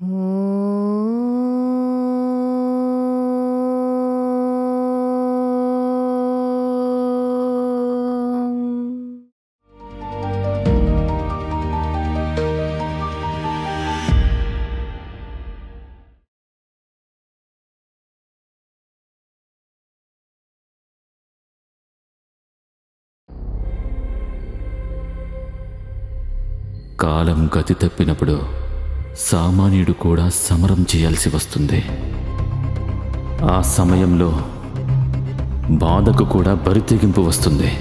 కాలం గతి తప్పినప్పుడు సామాన్యుడు కూడా సమరం చేయాల్సి వస్తుంది. ఆ సమయంలో బాధకు కూడా బరితెగింపు వస్తుంది.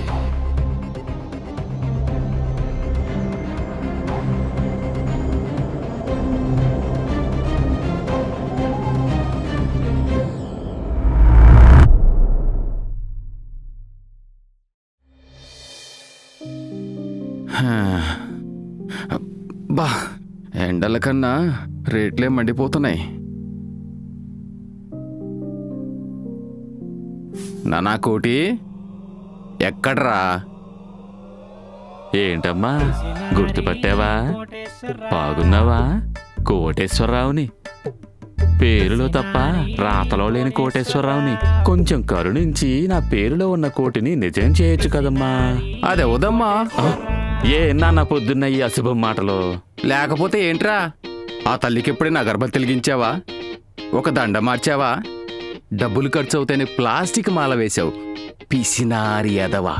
బా, ఎండల కన్నా రేట్లే మండిపోతున్నాయి. నానా కోటి ఎక్కడ్రా? ఏంటమ్మా గుర్తుపట్టావా? బాగున్నావా? కోటేశ్వరరావుని. పేరులో తప్ప రాతలో లేని కోటేశ్వరరావుని. కొంచెం కరుణించి నా పేరులో ఉన్న కోటిని నిజం చేయొచ్చు కదమ్మా. అదే వదమ్మా. ఏ నాన్న పొద్దున్న ఈ అశుభం మాటలు? లేకపోతే ఏంట్రా? ఆ తల్లికి ఎప్పుడైనా అగరబత్తి వెలిగించావా? ఒక దండ మార్చావా? డబ్బులు ఖర్చు అవుతాయని ప్లాస్టిక్ మాల వేశావు. పిసినారి ఎదవా.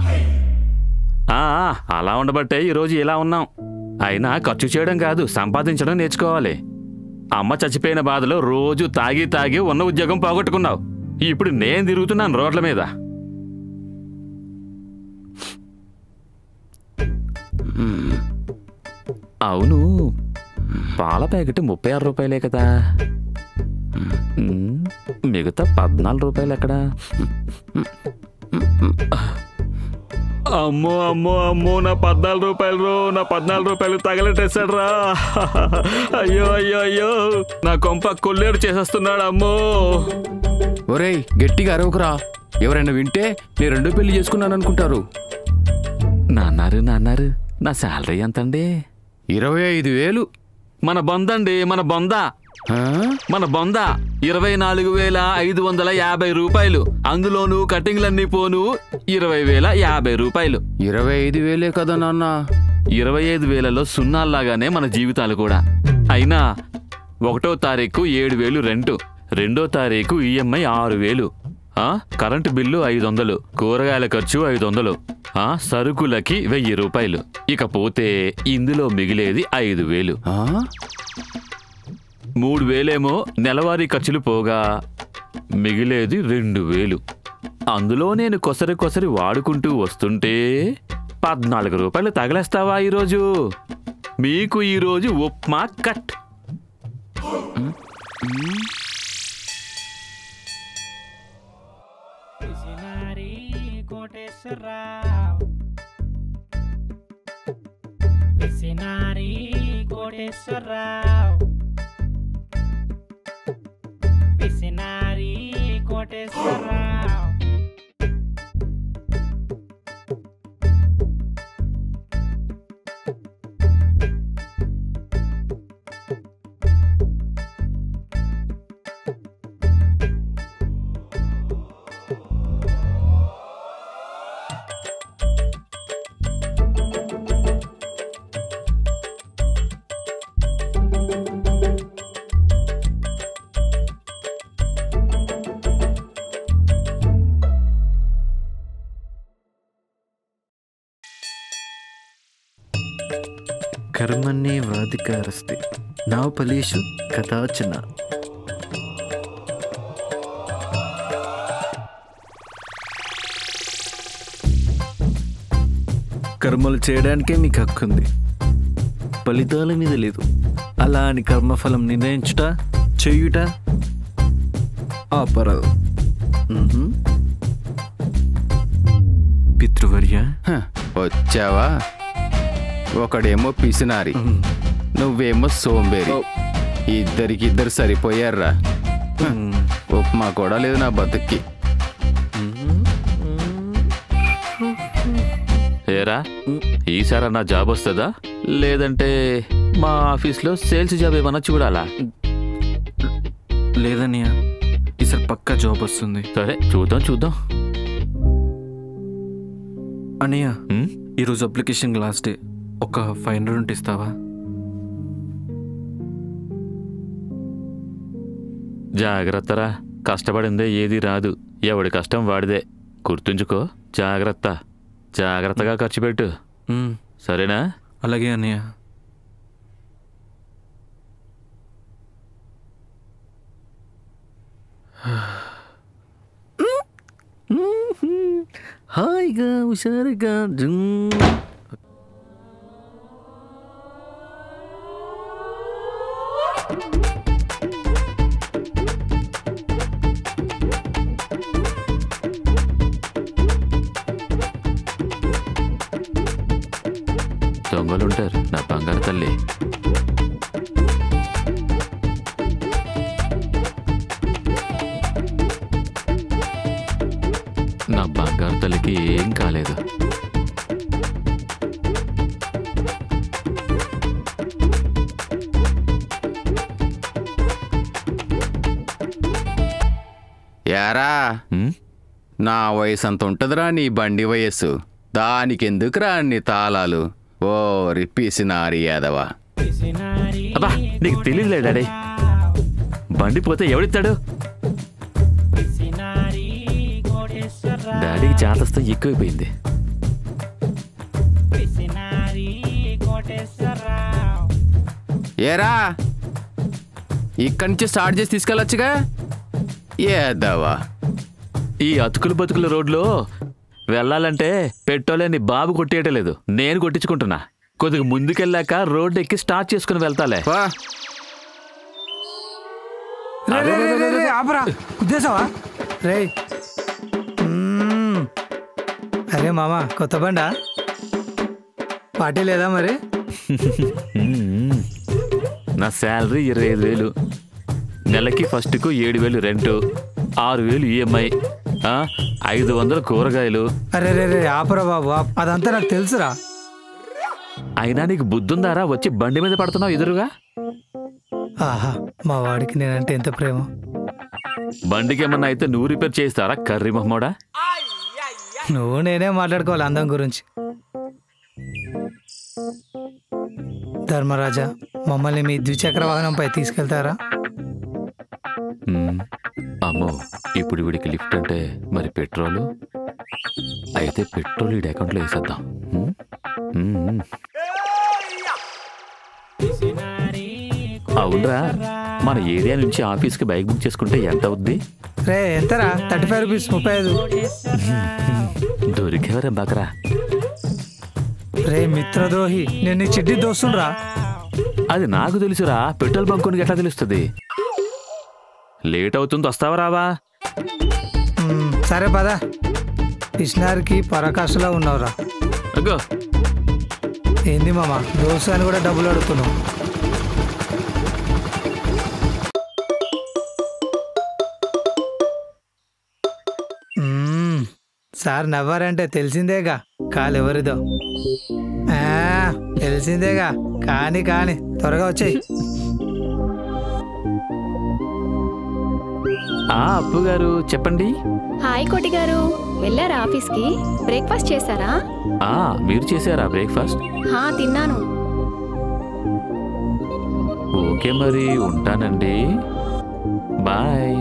అలా ఉండబట్టే ఈరోజు ఇలా ఉన్నాం. అయినా ఖర్చు చేయడం కాదు, సంపాదించడం నేర్చుకోవాలి. అమ్మ చచ్చిపోయిన బాధలో రోజు తాగి తాగి ఉన్న ఉద్యోగం పోగొట్టుకున్నావు. ఇప్పుడు నేను తిరుగుతున్నాను రోడ్ల మీద. అవును, పాల ప్యాకెట్ 36 రూపాయలే కదా. మిగతా 14 రూపాయలు ఎక్కడా? అమ్మో అమ్మో అమ్మో, నా 14 రూపాయలు, నా 14 రూపాయలు తగలటేశాడు రా. అయ్యో అయ్యో అయ్యో, నా కొంప కొల్లేరు చేసేస్తున్నాడు. అమ్మో. ఒరేయ్, గట్టిగా అరవకురా. ఎవరైనా వింటే నేను 2 పెళ్లి చేసుకున్నాను అనుకుంటారు. నాన్నారు నా శాలరీ ఎంతండి? 25,000. మన బొందండి, మన బొంద. మన బొంద 24,550 రూపాయలు. అందులోనూ కటింగ్లన్నీ పోను 20,050 రూపాయలు. 25,000 కదా నాన్న. 25,000లో సున్నాల్లాగానే మన జీవితాలు కూడా. అయినా 1వ తారీఖు 7,000 రెంటు, 2వ తారీఖు ఈఎంఐ 6,000, కరెంటు బిల్లు 500, కూరగాయల ఖర్చు 500, సరుకులకి 1,000 రూపాయలు. ఇకపోతే ఇందులో మిగిలేది 5,000. 3,000 నెలవారీ ఖర్చులు పోగా మిగిలేది 2,000. అందులో నేను కొసరి వాడుకుంటూ వస్తుంటే 14 రూపాయలు తగలేస్తావా ఈరోజు? మీకు ఈరోజు ఉప్మా కట్. కర్మణ్యేవాధికారస్తే నా ఫలేషు కదాచన. కర్మలు చేయడానికే మీకు హక్కు ఉంది, ఫలితాల మీద లేదు. అలా అని కర్మఫలం నిర్ణయించుట చేయుట ఆపరాదు. పితృవర్య వచ్చావా? ఒకడేమో పిసినారి, నువ్వేమో సోంబేరి. ఇద్దరికిద్దరు సరిపోయారా? ఉప్మా కూడా లేదు నా బతుక్కి. ఏరా, ఈసారి నా జాబ్ వస్తుందా లేదంటే మా ఆఫీస్లో సేల్స్ జాబ్ ఏమన్నా చూడాలా? లేదన్నయ్య, ఈసారి పక్కా జాబ్ వస్తుంది. సరే చూద్దాం చూద్దాం. అన్నయ్య, ఉమ్, ఈరోజు అప్లికేషన్ లాస్ట్ డే. ఒక 500 ఉంటే ఇస్తావా? జాగ్రత్తరా, కష్టపడిందే ఏది రాదు. ఎవడి కష్టం వాడిదే. గుర్తుంచుకో. జాగ్రత్త. జాగ్రత్తగా ఖర్చు పెట్టు. సరేనా? అలాగే అన్నయ్య. హాయిగా హుషారుగా దొంగలుంటారు నా బంగారు తల్లి. నా బంగారు తల్లికి ఏం కాలేదు. యారా, నా వయసు అంత ఉంటుందిరా నీ బండి వయస్సు. దానికెందుకురా అన్ని తాళాలు? ఓ రిప్పిసినారి యాదవా. అబ్బా, నీకు తెలియదులే డాడీ. బండి పోతే ఎవడిస్తాడు? డాడీకి చాతస్తం ఎక్కువైపోయింది. ఏరా, ఇక్కడి నుంచి స్టార్ట్ చేసి తీసుకెళ్ళొచ్చుగా. ఏదవా, ఈ అతుకులు బతుకుల రోడ్లో వెళ్ళాలంటే పెట్రోలే నీ బాబు కొట్టేయటం లేదు, నేను కొట్టించుకుంటున్నా. కొద్దిగా ముందుకెళ్ళాక రోడ్డు ఎక్కి స్టార్ట్ చేసుకుని వెళ్తాలే. ఉద్దేశవా రే? అరే మామా, కొత్త బండా? పార్టీ లేదా మరి? నా శాలరీ 25,000. నెలకి ఫస్ట్కు 7,000 రెంటు, 6,000 ఈఎంఐ, 500 కూరగాయలు. అరే రే రే ఆపరా బాబు, అదంతా నాకు తెలుసురా. అయినా నీకు బుద్ధుందారా? వచ్చి బండి మీద పడుతున్నావు ఎదురుగా. ఆహా, మా వాడికి నేనంటే ఎంత ప్రేమ. బండికి ఏమన్నా అయితే నువ్వు రిపేర్ చేస్తారా కర్రీ మహమ్మోడా? నువ్వు నేనే మాట్లాడుకోవాలి అందం గురించి. ధర్మరాజా, మమ్మల్ని మీ ద్విచక్ర వాహనంపై తీసుకెళ్తారా? అమ్మో, ఇప్పుడు వీడికి లిఫ్ట్ అంటే మరి పెట్రోలు? అయితే పెట్రోల్ వీడి అకౌంట్లో వేసేద్దాం. అవునరా, మన ఏరియా నుంచి ఆఫీస్కి బైక్ బుక్ చేసుకుంటే ఎంత అవుద్ది? రే ఎంతరా? 35 రూపీస్, 35. దొరికేవరా బాకరా. రే మిత్రద్రోహి, నేను నీ చెడ్డి దోస్తుండ్రా. అది నాకు తెలుసురా, పెట్రోల్ బంక్ కొనికి ఎట్లా తెలుస్తుంది? లేట్ అవుతుంది, వస్తావా రావా? సరే పదా. పిష్నారికి పరాకాష్ఠలో ఉన్నావురా. అగ్గో, ఏంది మామ, దోశ అని కూడా డబ్బులు అడుగుతున్నావు? సార్ నవ్వారంటే తెలిసిందేగా కాలు ఎవరిదో. తెలిసిందేగా, కానీ కానీ త్వరగా వచ్చేయి. అప్పు గారు చెప్పండి. హాయ్ కోటి గారు, వెళ్ళారా ఆఫీస్కి? బ్రేక్ఫాస్ట్ చేశారా? మీరు చేశారా బ్రేక్ఫాస్ట్? తిన్నాను. ఓకే మరి ఉంటానండి, బాయ్.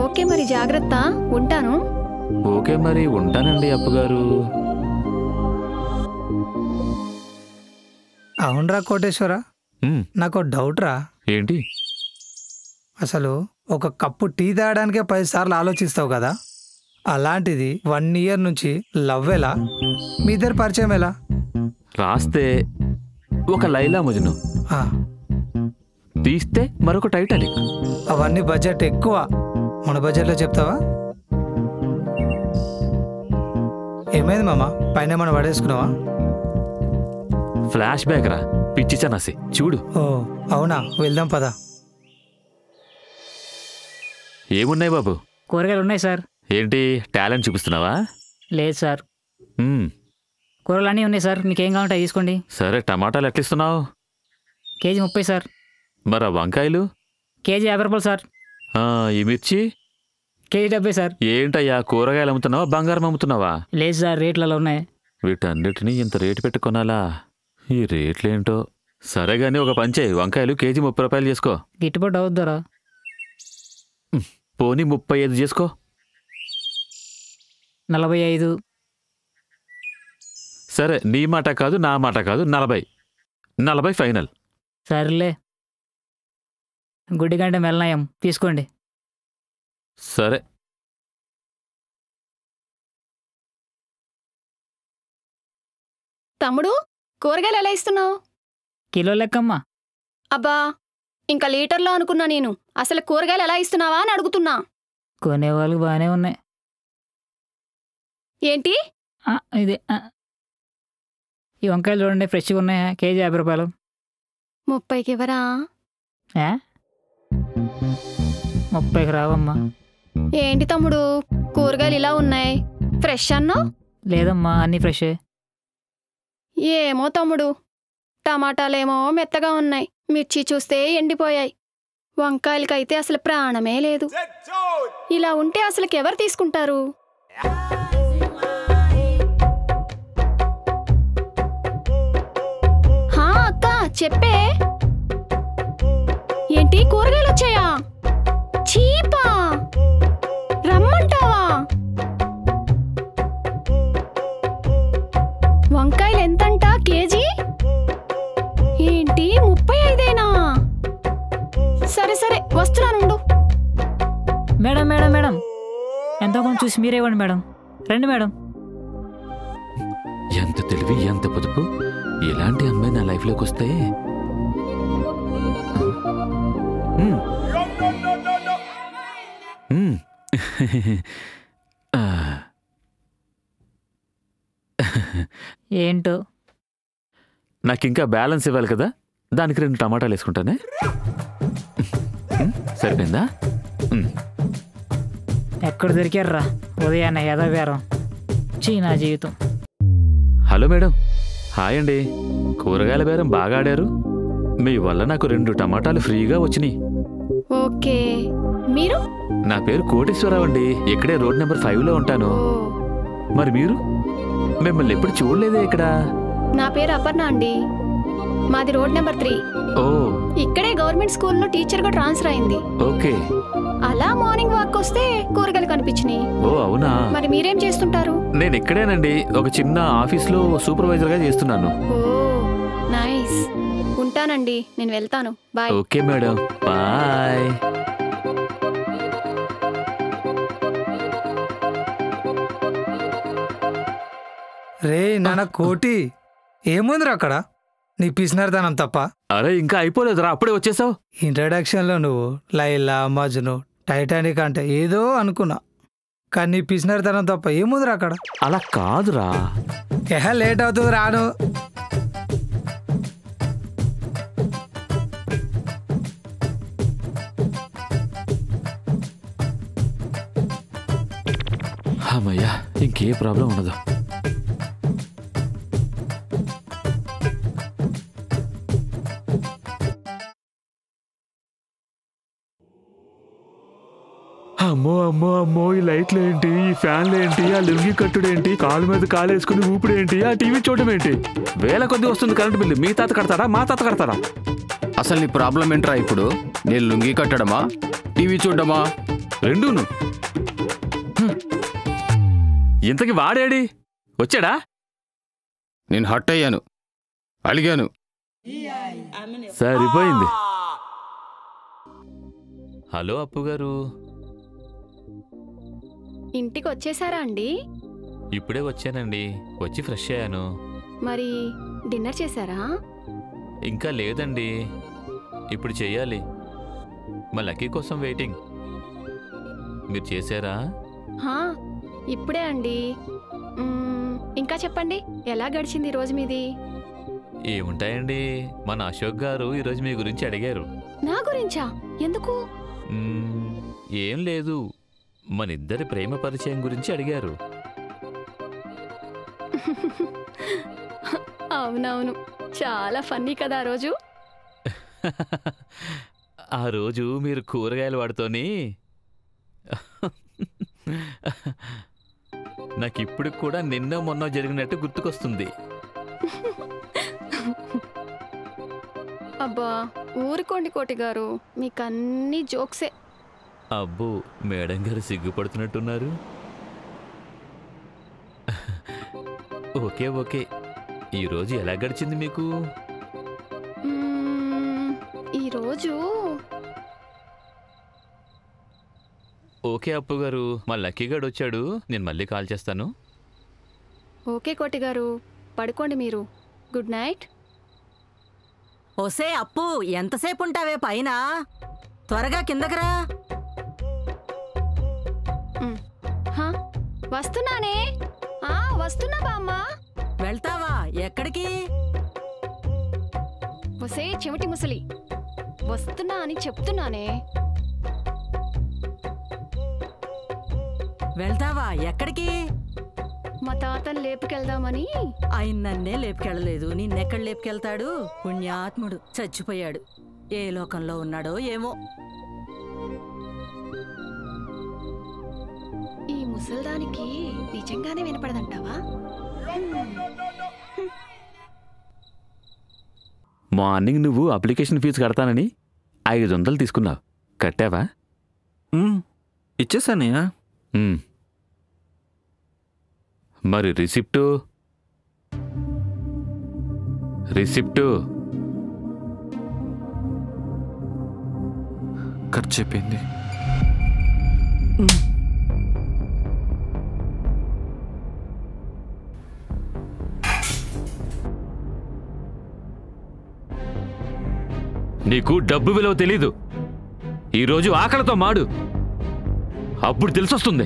ఓకే మరి జాగ్రత్త, ఉంటాను. ఓకే మరి ఉంటానండి అప్పు గారు. అవునరా కోటేశ్వర, నాకు డౌట్ రా. ఏంటి? అసలు ఒక కప్పు టీ తాగడానికే 10 సార్లు ఆలోచిస్తావు కదా, అలాంటిది 1 ఇయర్ నుంచి లవ్ ఎలా? మీ ఇద్దరు పరిచయం ఎలా? రాస్తే ఒక లైలా మజ్ను, తీస్తే మరొక టైటానిక్. అవన్నీ బడ్జెట్ ఎక్కువ, మన బడ్జెట్లో చెప్తావా? ఏమైంది మామ, పైన మనం పడేసుకున్నావా? ఫ్లాష్ బ్యాక్ రా, పిచ్చి చనాసి చూడు. ఓ అవునా, వెళ్దాం పదా. ఏమున్నాయి బాబు? కూరగాయలు ఉన్నాయి సార్. ఏంటి టాలెంట్ చూపిస్తున్నావా? లేదు సార్, కూరలు అన్నీ ఉన్నాయి సార్, మీకేం కావాలంటే తీసుకోండి. సరే, టమాటాలు ఎట్లా ఇస్తున్నావు? KG 30 sir. మరి వంకాయలు? కేజీ 50 రూపాయలు సార్. ఈ మిర్చి కేజీ 70 సార్. ఏంటయ్యా, కూరగాయలు అమ్ముతున్నావా, బంగారం అమ్ముతున్నావా? లేదు సార్, రేట్లలో ఉన్నాయి. వీటన్నిటినీ ఇంత రేటు పెట్టి కొనాలా? ఈ రేట్లేంటో. సరే గానీ ఒక పంచే, వంకాయలు కేజీ 30 రూపాయలు చేసుకో. గిట్టుబాటు అవుద్దారా? పోనీ 35 చేసుకో. 45. సరే, నీ మాట కాదు నా మాట కాదు, 40 ఫైనల్. సర్లే, గుడ్డి గంట మెల్లనయం తీసుకోండి. సరే. తమ్ముడు, కూరగాయలు ఎలా ఇస్తున్నావు? కిలో లెక్కమ్మా. అబ్బా, ఇంకా లీటర్లో అనుకున్నా నేను. అసలు కూరగాయలు ఎలా ఇస్తున్నావా అని అడుగుతున్నా. కొనేవాళ్ళకి బాగానే ఉన్నాయి. ఏంటి? ఇదే ఈ వంకాయలు చూడండి, ఫ్రెష్గా ఉన్నాయా? కేజీ 50 రూపాయలు. 30కి ఇవ్వరా? 30కి రావమ్మా. ఏంటి తమ్ముడు, కూరగాయలు ఇలా ఉన్నాయి? ఫ్రెష్ అన్నావు? లేదమ్మా, అన్నీ ఫ్రెషే. ఏమో తమ్ముడు, టమాటాలేమో మెత్తగా ఉన్నాయి, మిర్చి చూస్తే ఎండిపోయాయి, వంకాయలకైతే అసలు ప్రాణమే లేదు. ఇలా ఉంటే అసలుకి ఎవరు తీసుకుంటారు? హా అక్క, చెప్పే. ఏంటి, కూరగాయలు వచ్చాయా? చీపా? రమ్మంటావా? వంకాయలు ఎంతంట కేజీ? ఏంటి, 35ఏనా? సరే సరే, వస్తున్నానుండు. మేడం మేడం మేడం, ఎంతో కొంచెం చూసి మీరే ఇవ్వండి మేడం. రండి మేడం. ఎంత తెలివి, ఎంత పొదుపు! ఇలాంటి అమ్మాయి నా లైఫ్లోకి వస్తే ఏంటో, నాకింకా బ్యాలెన్స్ ఇవ్వాలి కదా, దానికి 2 టమాటాలు వేసుకుంటానే. సరిపోయిందా? ఎక్కడ దొరికారా ఉదయాన్నే యథావేరం? నా జీవితం. హలో మేడం, హాయ్ అండి. కూరగాయల బేరం బాగా ఆడారు. మీ వల్ల నాకు 2 టమాటాలు ఫ్రీగా వచ్చినాయి. ఓకే, మీరు? నా పేరు కోటేశ్వరరావు అండి. ఇక్కడే రోడ్ నెంబర్ 5లో ఉంటాను. మరి మీరు? మిమ్మల్ని ఎప్పుడు చూడలేదే ఇక్కడ. నా పేరు అపర్ణ అండి. మాది రోడ్ నెంబర్ 3. ఓ, ఇక్కడే గవర్నమెంట్ స్కూల్లో టీచర్గా ట్రాన్స్ఫర్ అయింది. ఓకే. అలా మార్నింగ్ వాక్ వస్తే కూరగాయలు కనిపించినాయి. ఓ అవునా? మరి మీరేం చేస్తుంటారు? నేను ఇక్కడేనండి, ఒక చిన్న ఆఫీస్లో సూపర్వైజర్గా చేస్తున్నాను. Oh nice. ఉంటానండి, నేను వెళ్తాను. బాయ్. Okay madam, bye. రే నాన్న కోటి, ఏముందిరా అక్కడ? నీ పిసినార్దనం తప్ప. అరే ఇంకా అయిపోలేదురా, అప్పుడే వచ్చేసావు. ఇంట్రడక్షన్లో నువ్వు లైలా, మజ్ను, టైటానిక్ అంటే ఏదో అనుకున్నా, కానీ నీ పిసినార్దనం తప్ప ఏముందిరా అక్కడ? అలా కాదురా. లేట్ అవుతుంది, రాను. అమ్మయ్యా, ఇంకే ప్రాబ్లం ఉండదు. అమ్మో అమ్మో అమ్మో, ఈ లైట్లు ఏంటి, ఈ ఫ్యాన్లు ఏంటి, ఆ లుంగి కట్టుడేంటి, కాలు మీద కాలు వేసుకుని ఊపిడేంటి, ఆ టీవీ చూడడం ఏంటి? వేల కొద్ది వస్తుంది కరెంట్ బిల్లు. మీ తాత కడతాడా, మా తాత కడతాడా? అసలు నీ ప్రాబ్లం ఏంట్రా ఇప్పుడు? నేను లుంగి కట్టడమా, టీవీ చూడడమా? రెండూను. ఇంతకి వాడేడి వచ్చాడా? నేను హట్ అయ్యాను, అలిగాను. సరిపోయింది. హలో అప్పు గారు, ఇంటికి వచ్చేసారా అండి? ఇప్పుడే వచ్చానండి, వచ్చి ఫ్రెష్ అయ్యాను. మరి డిన్నర్ చేశారా? ఇంకా లేదండి, ఇప్పుడు చెయ్యాలి. మా లక్కీ కోసం వెయిటింగ్. మీరు చేశారా? ఇప్పుడే అండి. ఇంకా చెప్పండి, ఎలా గడిచింది ఈరోజు మీది? ఏముంటాయండి, మన అశోక్ గారు ఈరోజు మీ గురించి అడిగారు. నా గురించా? ఎందుకు? ఏం లేదు, మనిద్దరి ప్రేమ పరిచయం గురించి అడిగారు. అవునవును, చాలా ఫన్నీ కదా ఆ రోజు. ఆ రోజు మీరు కూరగాయలు వాడుతోని నాకిప్పుడు కూడా నిన్న మొన్న జరిగినట్టు గుర్తుకొస్తుంది. అబ్బా ఊరుకోండి కోటి గారు, మీకన్నీ జోక్సే. అబ్బో మేడం గారు సిగ్గుపడుతున్నట్టున్నారు. ఓకే ఓకే, ఈరోజు ఎలా గడిచింది మీకు? ఈరోజు ఓకే అప్పు గారు, మా లక్కీ గడు వచ్చాడు, నేను మళ్ళీ కాల్ చేస్తాను. ఓకే కోటి గారు, పడుకోండి మీరు. Good night. ఒసే అప్పు, ఎంతసేపు ఉంటావే పైన? త్వరగా కిందకి రా. వస్తున్నానే. వస్తున్నా బామ్మ. వెళ్తావా? ఎక్కడికి? ఒసే చెవిటి ముసలి, వస్తున్నా అని చెప్తున్నానే. వెళ్తావా? ఎక్కడికి? మా తాతను లేపుకెళ్దామని. ఆయన నన్నే లేపుకెళ్ళలేదు, నిన్నెక్కడ లేపుకెళ్తాడు? పుణ్యాత్ముడు చచ్చిపోయాడు. ఏ లోకంలో ఉన్నాడో ఏమో. ఈ ముసల్దానికి నిజంగానే వినపడదంటావా? మార్నింగ్ నువ్వు అప్లికేషన్ ఫీజు కడతానని 500 తీసుకున్నావు, కట్టావా? ఇచ్చేసానయ్యా. మరి రిసిప్టు ఖర్చు అయిపోయింది. నీకు డబ్బు విలువ తెలీదు. ఈరోజు ఆకలితో మాడు, అప్పుడు తెలిసొస్తుంది.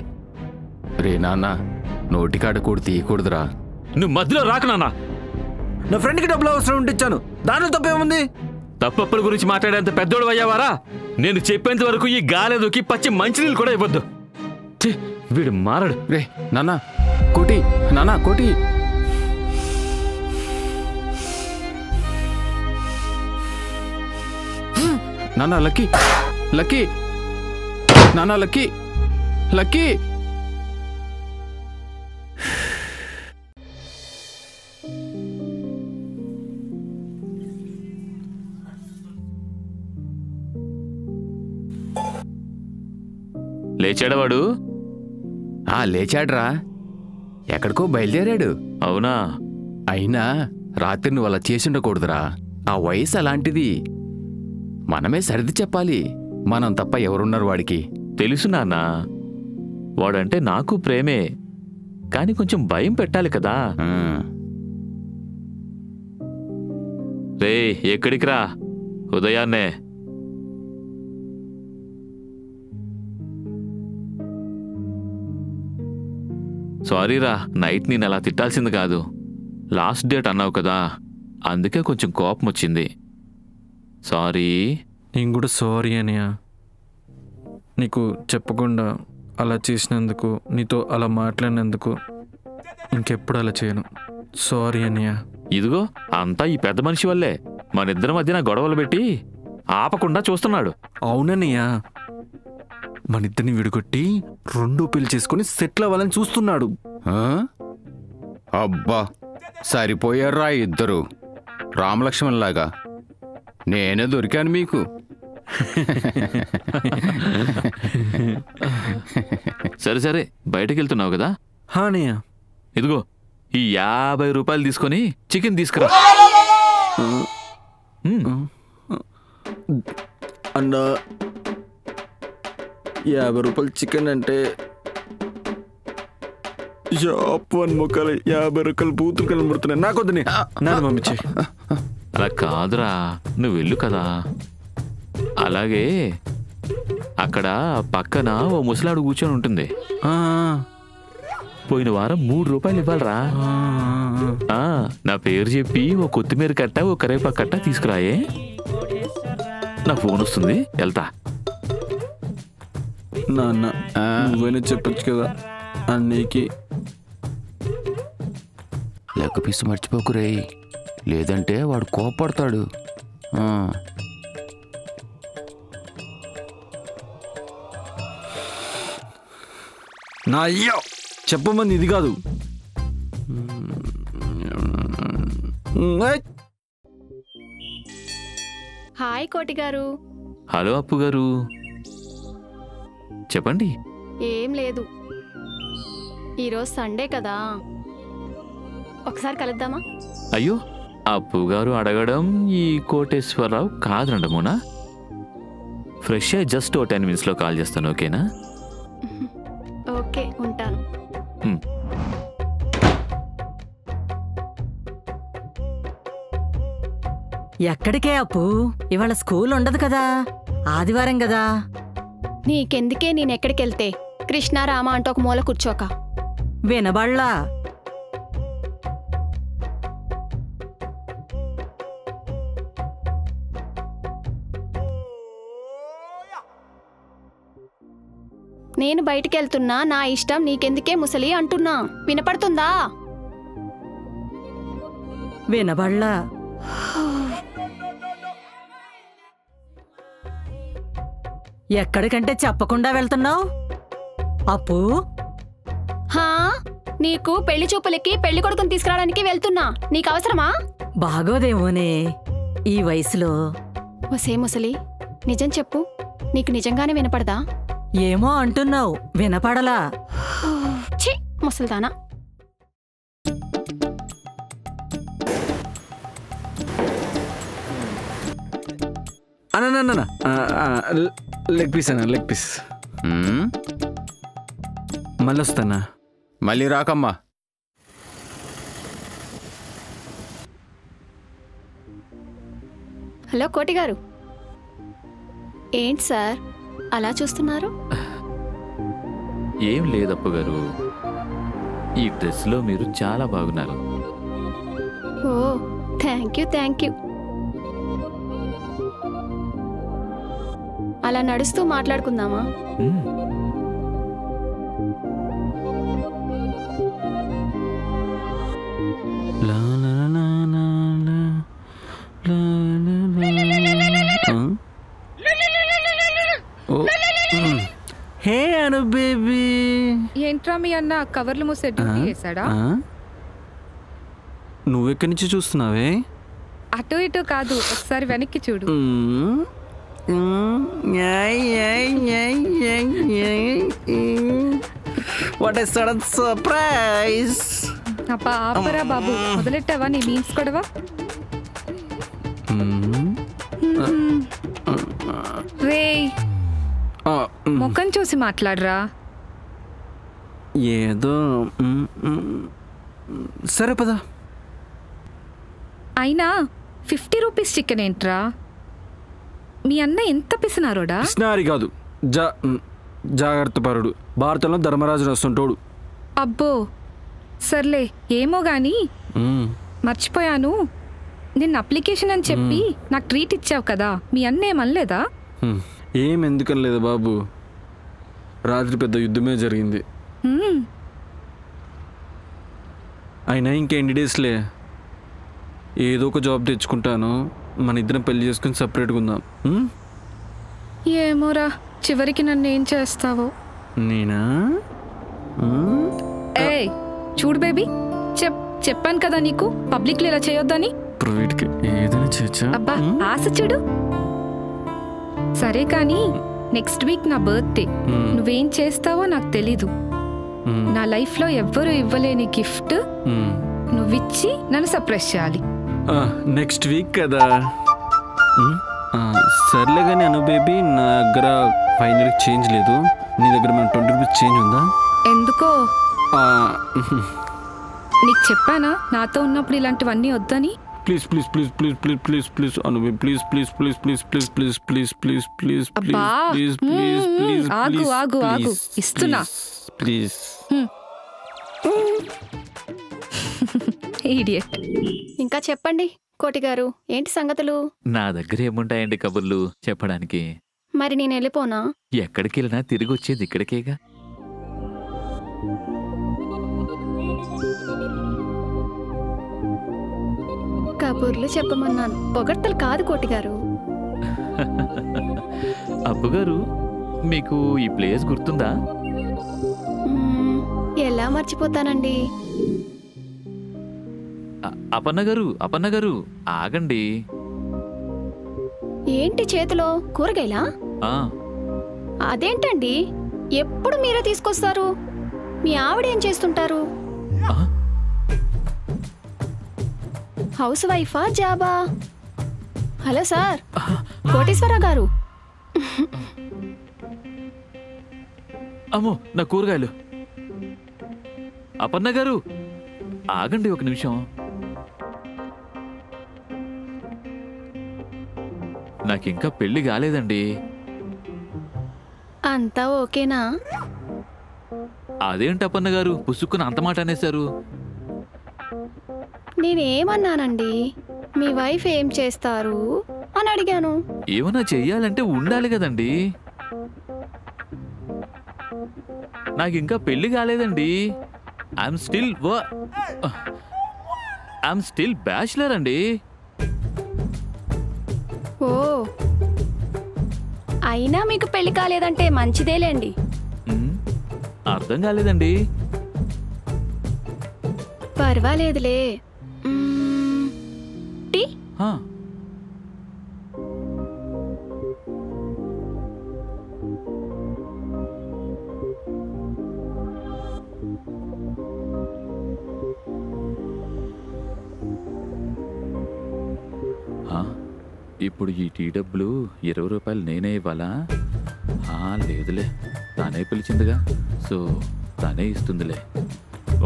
రే నాన్న, నోటికాడ కూడా తీయకూడదురా. నువ్వు మధ్యలో రాకు నాన్నా. నా ఫ్రెండ్కి డబ్బులు అవసరం ఉంటే ఇచ్చాను, దానిలో తప్పేముంది? తప్పప్పుల గురించి మాట్లాడేంత పెద్దోడు అయ్యావారా? నేను చెప్పేంత వరకు ఈ గాలెదుకి పచ్చి మంచినీళ్ళు కూడా ఇవ్వద్దు. వీడు మారడు. రే నాన్న, కోటి, నాన్న కోటి. నాన్న లక్కీ, లక్కీ, నాన్న లక్కీ, లక్కీ. లేచాడవాడు? లేచాడ్రా, ఎక్కడికో బయలుదేరాడు. అవునా? అయినా రాత్రి నువ్వు అలా చేసుండకూడదురా. ఆ వయసు అలాంటిది. మనమే సరిది చెప్పాలి. మనం తప్ప ఎవరున్నారు వాడికి? తెలుసు నాన్న, వాడంటే నాకు ప్రేమే, కానీ కొంచెం భయం పెట్టాలి కదా. రే ఎక్కడికి రా ఉదయాన్నే? సారీరా, నైట్ నేను అలా తిట్టాల్సింది కాదు. లాస్ట్ డేట్ అన్నావు కదా, అందుకే కొంచెం కోపం వచ్చింది. సారీ. నేను కూడా సారీ అనియా. నీకు చెప్పకుండా అలా చేసినందుకు, నీతో అలా మాట్లాడినందుకు ఇంకెప్పుడు అలా చేయను. సారీ అనియా. ఇదిగో అంతా ఈ పెద్ద మనిషి వల్లే. మనిద్దరి మధ్యన గొడవలు పెట్టి ఆపకుండా చూస్తున్నాడు. అవునన్నయ్యా, మనిద్దరిని విడగొట్టి రెండో పెళ్లి చేసుకుని సెటిల్ అవ్వాలని చూస్తున్నాడు. అబ్బా, సరిపోయారా ఇద్దరు రామలక్ష్మణ్లాగా. నేనే దొరికాను మీకు. సరే సరే, బయటకు వెళ్తున్నావు కదా. హానయ్యా, ఇదిగో ఈ 50 రూపాయలు తీసుకొని చికెన్ తీసుకురా. అన్నా, 50 రూపాయలు చికెన్ అంటే షాప్ 1 ముక్కలు 50 రూపాయలు బూతులు కనబడుతున్నాయి. నాకొద్దని నాన్న పంపించే. అలా కాదురా, నువ్వు వెళ్ళు కదా. అలాగే అక్కడ పక్కన ఓ ముసలాడు కూర్చొని ఉంటుంది. పోయిన వారం 3 రూపాయలు ఇవ్వాలరా. నా పేరు చెప్పి ఓ కొత్తిమీర కట్ట, ఓ కరేపాకు కట్ట తీసుకురాయే. నా ఫోన్ వస్తుంది, వెళ్తా. నాన్న, నువ్వైనా చెప్పచ్చు కదా అన్నయ్యకి. లెక్క పీసు మర్చిపోకు రే, లేదంటే వాడు కోపడతాడు. నా అయ్యో చెప్పమంది ఇది కాదు. హాయ్ కోటి గారు. హలో అప్పు గారు, చెప్పండి. ఏం లేదు, ఈరోజు సండే కదా, ఒకసారి కలుద్దామా? అయ్యో, అప్పు గారు అడగడం ఈ కోటేశ్వరరావు కాదనడమునా? ఫ్రెష్ అయ్యి జస్ట్ 10 minutesలో కాల్ చేస్తాను, ఓకేనా? ఓకే, ఉంటాను. ఎక్కడికే అప్పు? ఇవాళ స్కూల్ ఉండదు కదా, ఆదివారం కదా. నీకెందుకే నేనెక్కడికెళ్తే కృష్ణారామ అంటూ ఒక మూల కూర్చోక. వినబళ్ళా? నేను బయటికెళ్తున్నా, నా ఇష్టం, నీకెందుకే ముసలి అంటున్నా. వినపడుతుందా? వినబళ్ళా? ఎక్కడికంటే చెప్పకుండా వెళ్తున్నావు అప్పు? హా, నీకు పెళ్లి చూపులకి పెళ్లి కొడుకుని తీసుకురావడానికి వెళ్తున్నా. నీకు అవసరమా? బాగోదేమోనే ఈ వయసులో. వసే ముసలి, నిజం చెప్పు, నీకు నిజంగానే వినపడదా? ఏమో అంటున్నావు, వినపడలా. ఛీ, ముసల్దానా. అన్న లెగ్ పీస్ అన్న, లెగ్ పీస్. మళ్ళీ వస్తానా? మళ్ళీ రాకమ్మా. హలో కోటి గారు. ఏంటి సార్ అలా చూస్తున్నారు? ఏం లేదప్పు గారు, ఈ డ్రెస్లో మీరు చాలా బాగున్నారు. ఓ, థ్యాంక్ యూ, థ్యాంక్ యూ. అలా నడుస్తూ మాట్లాడుకుందామా? హే అను బేబీ. ఏంట్రా మీ అన్న కవర్లు మూసే డ్యూటీ చేశాడా? నువ్వెక్కడి నుంచి చూస్తున్నావే? అటు ఇటు కాదు, ఒకసారి వెనక్కి చూడు. What a sudden surprise. అబ్బా ఆపరా బాబు, మొదలెట్టావా నీ మీమ్స్ కొడవా? రేయ్, ముఖం చూసి మాట్లాడరా. ఏదో సరే పదా. అయినా 50 రూపీస్ చికెన్ ఏంట్రా? మీ అన్న ఎంత పిసినారోడా? పిసినారి కాదు, జాగ్రత్త పరుడు. భారతంలో ధర్మరాజు వస్తుంటాడు. అబ్బో సర్లే, ఏమో గాని మర్చిపోయాను, నిన్న అప్లికేషన్ అని చెప్పి నాకు ట్రీట్ ఇచ్చావు కదా, మీ అన్న ఏమనలేదా? ఏం ఎందుకని లేదా బాబు, రాత్రి పెద్ద యుద్ధమే జరిగింది. అయినా ఇంకెన్ని డేస్లే, ఏదో ఒక జాబ్ తెచ్చుకుంటాను, మన ఇద్దరం పెళ్లి చేసుకుని సపరేట్గా ఉందాం. ఏమోరా, చివరికి నన్ను ఏం చేస్తావో. నేనా? ఏయ్ చూడు బేబీ, చెప్పాను కదా నీకు పబ్లిక్లో ఇలా చేయొద్దని. ప్రైవేట్కి ఏదైనా చేయొచ్చా? అబ్బా ఆశ చూడు. సరే కానీ నెక్స్ట్ వీక్ నా బర్త్డే, నువ్వేం చేస్తావో నాకు తెలీదు. నా లైఫ్లో ఎవ్వరూ ఇవ్వలేని గిఫ్ట్ నువ్విచ్చి నన్ను సర్ప్రైజ్ చేయాలి. నెక్స్ట్ వీక్ కదా. సర్లే కానీ అను బేబీ, నా దగ్గర ఫైనల్ చేంజ్ లేదు. నీ దగ్గర మన 20 రూపీస్ చేంజ్ ఉందా? ఎందుకో నీకు చెప్పానా నాతో ఉన్నప్పుడు ఇలాంటివన్నీ వద్దని? Please please please please please please please Anu please please please please please please please please please అబ్బా ఆగు ఆగు ఆగు, ఇస్తున్నా ప్లీజ్. ఇడియట్. ఇంకా చెప్పండి కోటి గారు, ఏంటి సంగతులు? నా దగ్గర ఏముంటాయండి కబుర్లు చెప్పడానికి? మరి నేను వెళ్ళిపోనా? ఎక్కడికి వెళ్ళినా తిరిగి వచ్చేది ఇక్కడికేగా. కబుర్లు చెప్పమన్నాను, పొగడ్తలు కాదు కోటి గారు. అబ్బుగారు, మీకు ఈ ప్లేస్ గుర్తుందా? మర్చిపోతానండి. అపన్న గారు ఆగండి. ఏంటి చేతిలో కూరగాయలా? అదేంటండి ఎప్పుడు మీరే తీసుకొస్తారు? మీ ఆవిడ ఏం చేస్తుంటారు? హౌస్ వైఫా జాబా? హలో సార్, కోటేశ్వర గారు. అమ్మో నా కూరగాయలు. అపన్న గారు ఆగండి ఒక నిమిషం. నాకింకా పెళ్లి కాలేదండి. అంతా ఓకేనా? అదేంటి అపన్న గారు పుసుక్కున అంత మాట అనేశారు? నేనేమన్నానండి? మీ వైఫ్ ఏం చేస్తారు అని అడిగాను. ఏమన్నా చెయ్యాలంటే ఉండాలి కదండి. నాకింకా పెళ్లి కాలేదండి. ఐఎమ్ స్టిల్ బ్యాచులర్ అండి. ఓ, అయినా మీకు పెళ్లి కాలేదంటే మంచిదేలేండి. అర్థం కాలేదండి. పర్వాలేదులే. టీ? ఇప్పుడు ఈ టీ డబ్బులు 20 రూపాయలు నేనే ఇవ్వాలా? లేదులే, తానే పిలిచిందిగా, సో తానే ఇస్తుందిలే.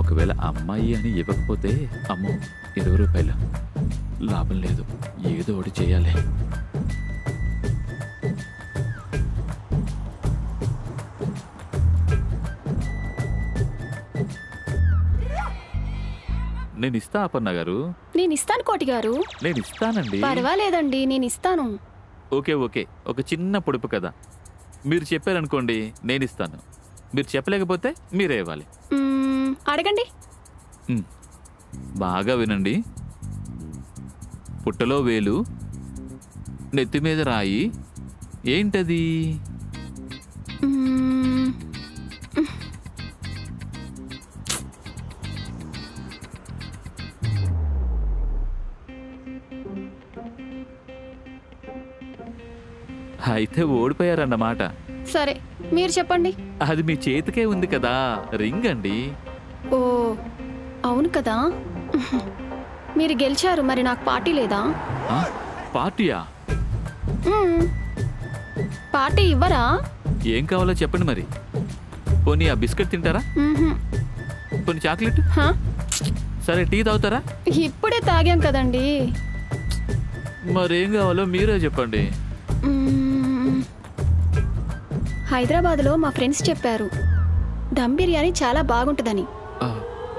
ఒకవేళ అమ్మాయి అని ఇవ్వకపోతే అమ్మో 20 రూపాయలు లాభం లేదు, ఏదో ఒకటి చేయాలి. నేను ఇస్తా అపన్న గారు. నేను ఇస్తాను కోటి గారు. నేను ఇస్తానండి. పర్వాలేదండి, నేను ఇస్తాను. ఓకే ఒక చిన్న పొడుపు కదా. మీరు చెప్పారనుకోండి నేను ఇస్తాను. మీరు చెప్పలేకపోతే మీరే ఇవ్వాలి. అడగండి. బాగా వినండి. పుట్టలో వేలు, నెత్తి మీద రాయి, ఏంటది? అయితే ఓడిపోయారన్నమాట. సరే మీరు చెప్పండి. అది మీ చేతికే ఉంది కదా, రింగ్ అండి. ఓ అవును కదా. మీరు గెలిచారు, మరి నాకు పార్టీ లేదా? పార్టీయా? పార్టీ ఇవ్వరా? ఏం కావాలో చెప్పండి మరి. పోనీ ఆ బిస్కెట్ తింటారా? పోనీ చాక్లెట్? సరే టీ తాగుతారా? ఇప్పుడే తాగాం కదండి. మరేం కావాలో మీరే చెప్పండి. హైదరాబాద్లో మా ఫ్రెండ్స్ చెప్పారు దమ్ బిర్యానీ చాలా బాగుంటుందని.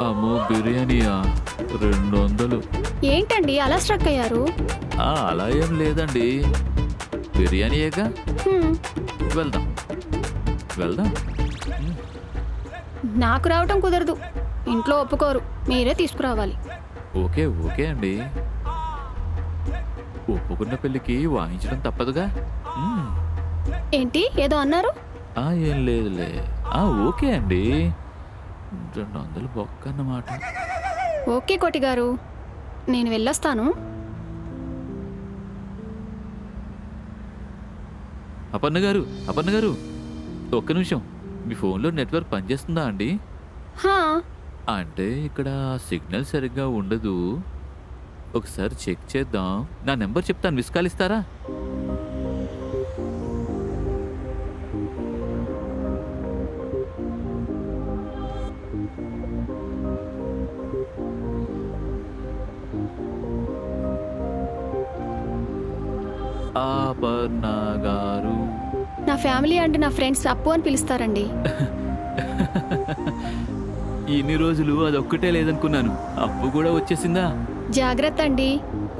అమ్మో బిర్యానీయా? 200. ఏంటండి అలా స్ట్రక్ అయ్యారు? అలా ఏం లేదండి, బిర్యానీయేగా. వెళ్దాం. నాకు రావటం కుదరదు, ఇంట్లో ఒప్పుకోరు, మీరే తీసుకురావాలి. ఓకే అండి, ఒప్పుకున్న పెళ్ళికి వాయించడం తప్పదుగా. ఏంటి ఏదో అన్నారు? ఏం లేదులే. ఓకే అండి, 200 బొక్క అన్నమాట. ఓకే కోటి గారు, నేను వెళ్ళొస్తాను. అపన్న గారు ఒక్క నిమిషం. మీ ఫోన్లో నెట్వర్క్ పనిచేస్తుందా అండి? అంటే ఇక్కడ సిగ్నల్ సరిగ్గా ఉండదు, ఒకసారి చెక్ చేద్దాం. నా నెంబర్ చెప్తాను, మిస్ కాల్ ఇస్తారా? అపర్ణ గారు. నా ఫ్యామిలీ అంటే నా ఫ్రెండ్స్ అప్పు అని పిలుస్తారండి. ఇన్ని రోజులు అదొక్కటే లేదనుకున్నాను, అప్పు కూడా వచ్చేసిందా? జాగ్రత్త అండి,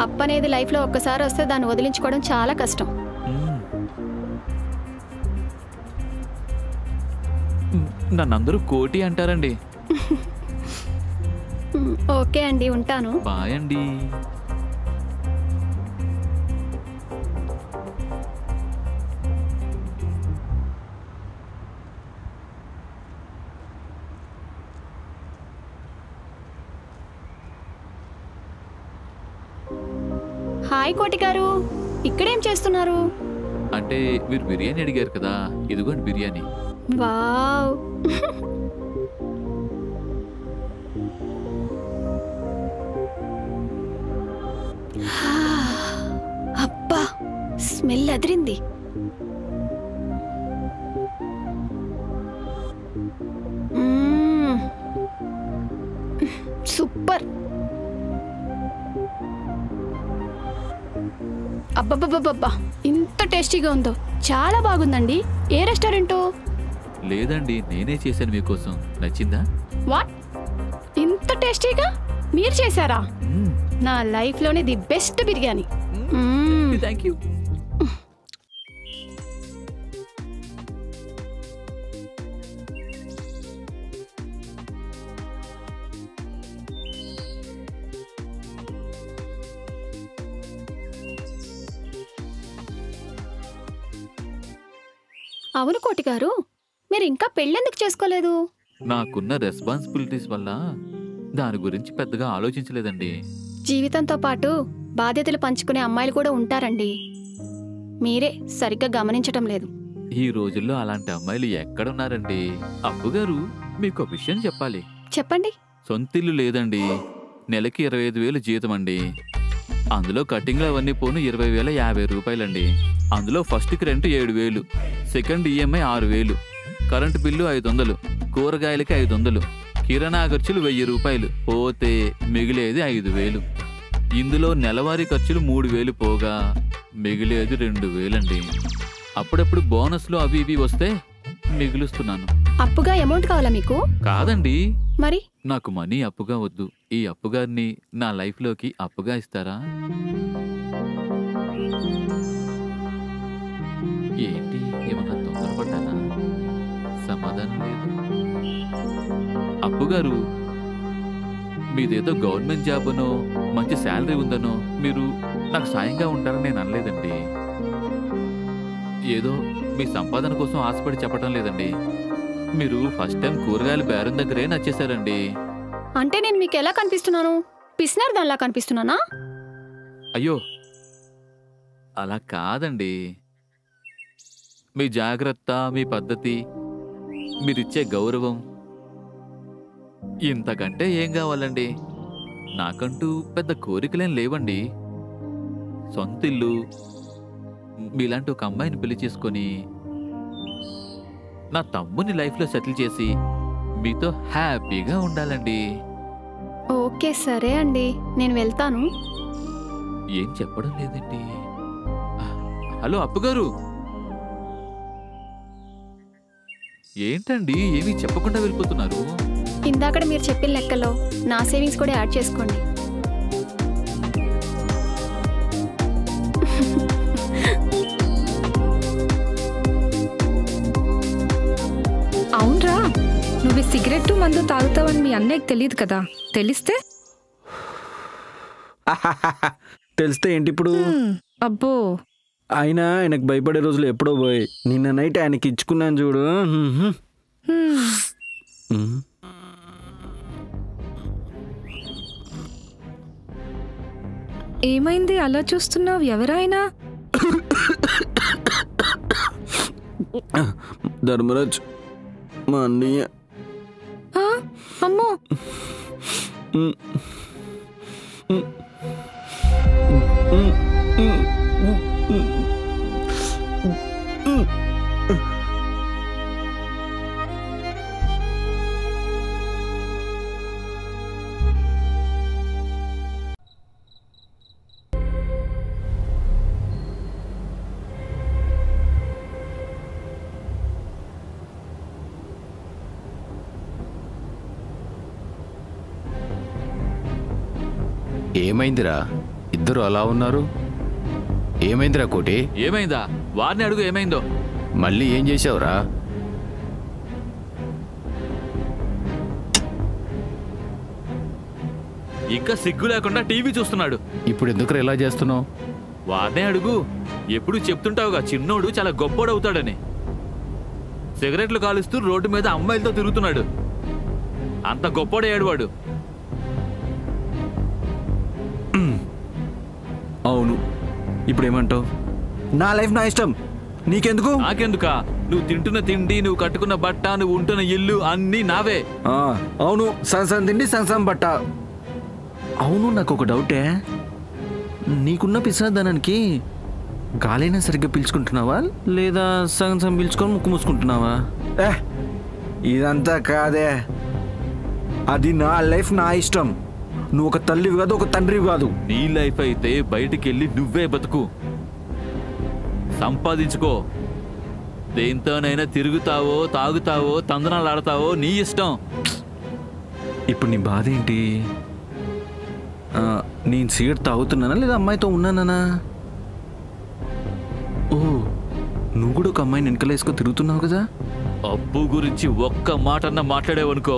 అప్పు అనేది లైఫ్లో ఒక్కసారి వస్తే దాన్ని వదిలించుకోవడం చాలా కష్టం. నన్నందరూ కోటి అంటారండి. ఓకే అండి, ఉంటాను. బాయ్ అండి. హాయ్ కోటి గారు, ఇక్కడేం చేస్తున్నారు? అంటే మీరు బిర్యానీ అడిగారు కదా, ఇదిగోండి బిర్యానీ. వావ్. అబ్బా, స్మెల్ అదిరింది. సూపర్. అబ్బబ్బబ్బబ్బా, ఇంత టేస్టీగా ఉందో. చాలా బాగుందండి. ఏ రెస్టారెంటు? లేదండి, నేనే చేశాను మీకోసం. నచ్చిందా? వాట్, ఇంత టేస్టీగా మీరు చేశారా? నా లైఫ్ లోనే the best biryani. Thank you. అవును కోటి గారు, మీరు ఇంకా పెళ్ళెందుకు చేసుకోలేదు? నాకున్న రెస్పాన్సిబిలిటీస్ వల్ల దాని గురించి పెద్దగా ఆలోచించలేదండి. జీవితంతో పాటు బాధ్యతలు పంచుకునే అమ్మాయిలు కూడా ఉంటారండి. మీరే సరిగ్గా గమనించటం లేదు. ఈ రోజుల్లో అలాంటి అమ్మాయిలు ఎక్కడున్నారండి? అప్పుగారు, మీకు ఒక విషయం చెప్పాలి. చెప్పండి. సొంతిల్లు లేదండి. నెలకి 25,000 జీతం అండి. అందులో కటింగ్లు అవన్నీ పోను 20,050 రూపాయలండి. అందులో ఫస్ట్కి rent 7,000, second EMI 6,000, current bill 500, కూరగాయలకి 500, కిరాణా ఖర్చులు 1000 రూపాయలు, పోతే మిగిలేది 5,000. ఇందులో నెలవారీ ఖర్చులు 3,000 పోగా మిగిలేది 2,000 అండి. అప్పుడప్పుడు బోనస్లు అవి ఇవి వస్తే మిగులుస్తున్నాను. అప్పుగా అమౌంట్ కావాలా మీకు? కాదండి, మరి నాకు మనీ అప్పుగా వద్దు. ఈ అప్పుగారిని నా లైఫ్లోకి అప్పుగా ఇస్తారా? ఏంటి, ఏమన్నా తొందరపడ్డానా? సమాధానం లేదు. అప్పుగారు, మీదేదో గవర్నమెంట్ జాబ్ అనో మంచి శాలరీ ఉందనో మీరు నాకు సాయంగా ఉంటారని నేను అనలేదండి. ఏదో మీ సంపాదన కోసం ఆశపడి చెప్పడం లేదండి. మీరు ఫస్ట్ టైం కూరగాయల బేరం దగ్గరే నచ్చేశారండి. అంటే నేను మీకు ఎలా కనిపిస్తున్నాను? పిసినారు దానిలా కనిపిస్తున్నానా? అయ్యో, అలా కాదండి. మీ జాగ్రత్త, మీ పద్ధతి, మీరిచ్చే గౌరవం, ఇంతకంటే ఏం కావాలండి? నాకంటూ పెద్ద కోరికలేం లేవండి. సొంతిల్లు, మీలాంటి ఒక అమ్మాయిని పెళ్లి చేసుకొని నా తమ్ముని లైఫ్లో సెటిల్ చేసి మీతో హ్యాపీగా ఉండాలండి. ఓకే, సరే అండి, నేను వెళ్తాను. ఏం చెప్పడం లేదండి. హలో అప్పుగారు, ఏంటండి ఏమీ చెప్పకుండా వెళ్ళిపోతున్నారు? ఇందాక మీరు చెప్పిన లెక్కలో నా సేవింగ్స్ కూడా యాడ్ చేసుకోండి. అవునరా, నువ్వు సిగరెట్ మందు తాగుతావని మీ అన్నయ్యకి తెలియదు కదా? తెలిస్తే తెలిస్తే ఏంటి ఇప్పుడు? అబ్బో, అయినా ఆయనకు భయపడే రోజులు ఎప్పుడో పోయి. నిన్న నైట్ ఆయనకి ఇచ్చుకున్నాను చూడు. ఏమైంది అలా చూస్తున్నావు? ఎవరైనా? ధర్మరాజ్, మా అన్నయ్య. అమ్మో, ఏమైందిరా, ఇద్దరు అలా ఉన్నారు? ఏమైందిరా కోటి? ఏమైందా? వారిని అడుగు ఏమైందో. మళ్ళీ ఏం చేసావురా? ఇంకా సిగ్గు లేకుండా టీవీ చూస్తున్నాడు. ఇప్పుడు ఎందుకు ఇలా చేస్తున్నావు? వారినే అడుగు. ఎప్పుడు చెప్తుంటావుగా చిన్నోడు చాలా గొప్పోడవుతాడని. సిగరెట్లు కాలుస్తూ రోడ్డు మీద అమ్మాయిలతో తిరుగుతున్నాడు. అంత గొప్పోడయ్యాడు వాడు. అవును, ఇప్పుడు ఏమంటావు? నా లైఫ్ నా ఇష్టం, నీకెందుకు? నాకెందుకా? నువ్వు తింటున్న తిండి, నువ్వు కట్టుకున్న బట్ట, నువ్వు ఉంటున్న ఇల్లు అన్నీ నావే. అవును, సంసం తిండి సంసం బట్ట. అవును, నాకు ఒక డౌటే, నీకున్న పిసాదానానికి గాలైనా సరిగ్గా పీల్చుకుంటున్నావా లేదా సగం సగం పీల్చుకొని ముక్కు మూసుకుంటున్నావా? ఇదంతా కాదే, అది నా లైఫ్ నా ఇష్టం. నువ్వు ఒక తల్లివి కాదు, ఒక తండ్రివి కాదు. నీ లైఫ్ అయితే బయటికి వెళ్ళి నువ్వే బతుకు, సంపాదించుకో. దేంతోనైనా తిరుగుతావో, తాగుతావో, తందనాలు ఆడతావో, నీ ఇష్టం. ఇప్పుడు నీ బాధ ఏంటి? నేను సిగరెట్ తాగుతున్నానా లేదా అమ్మాయితో ఉన్నానా? ఓ, నువ్వు కూడా ఒక అమ్మాయిని వెనకలేసుకో తిరుగుతున్నావు కదా? అప్పు గురించి ఒక్క మాటన్నా మాట్లాడేవనుకో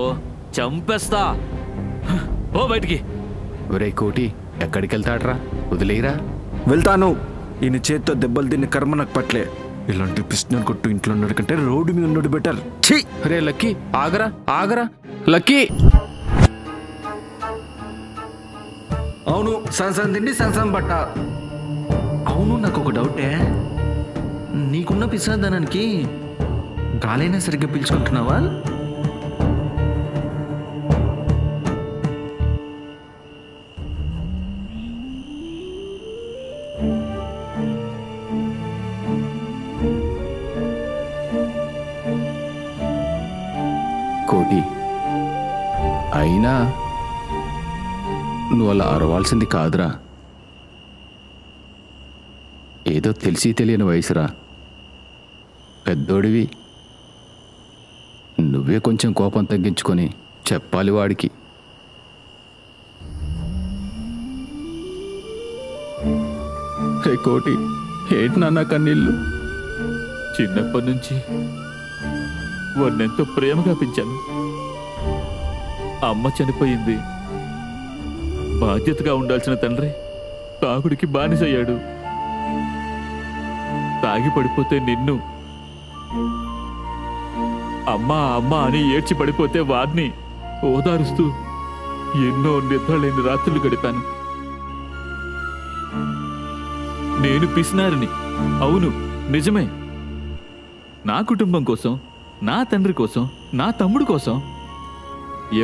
చంపేస్తా. ఓ బయటికి. ఒరే కోటి, ఎక్కడికి వెళ్తాడ్రా? వదిలేయరా. వెళ్తాను. ఈయన చేత్తో దెబ్బలు తిన్న కర్మ నాకు పట్లే. ఇలాంటి పిస్టల్ కొట్టు ఇంట్లో ఉన్నాడు కంటే రోడ్డు మీద ఉన్నాడు బెటర్. ఛీ! అరే లక్కీ, ఆగరా ఆగరా లక్కీ. అవును, సంసం తిండి సంసం బట్ట. అవును, నాకు ఒక డౌటే, నీకున్న పిసాదానానికి గాలైనా సరిగ్గా పీల్చుకుంటున్నావా? కోటి, అయినా నువ్వు అలా అరవాల్సింది కాదురా. ఏదో తెలిసి తెలియని వయసురా, పెద్దోడివి. నువ్వే కొంచెం కోపం తగ్గించుకొని చెప్పాలి వాడికి. రే కోటి, ఏంటి నాన్న కన్నీళ్ళు? చిన్నప్పటి నుంచి వాడినెంతో ప్రేమగా పెంచాను. అమ్మ చనిపోయింది. బాధ్యతగా ఉండాల్సిన తండ్రి తాగుడికి బానిసయ్యాడు. తాగి పడిపోతే నిన్ను, అమ్మా అమ్మా అని ఏడ్చి పడిపోతే వాడిని ఓదారుస్తూ ఎన్నో నిద్రలేని రాత్రులు గడిపాను. నేను పిసినారిని, అవును నిజమే. నా కుటుంబం కోసం, నా తండ్రి కోసం, నా తమ్ముడు కోసం,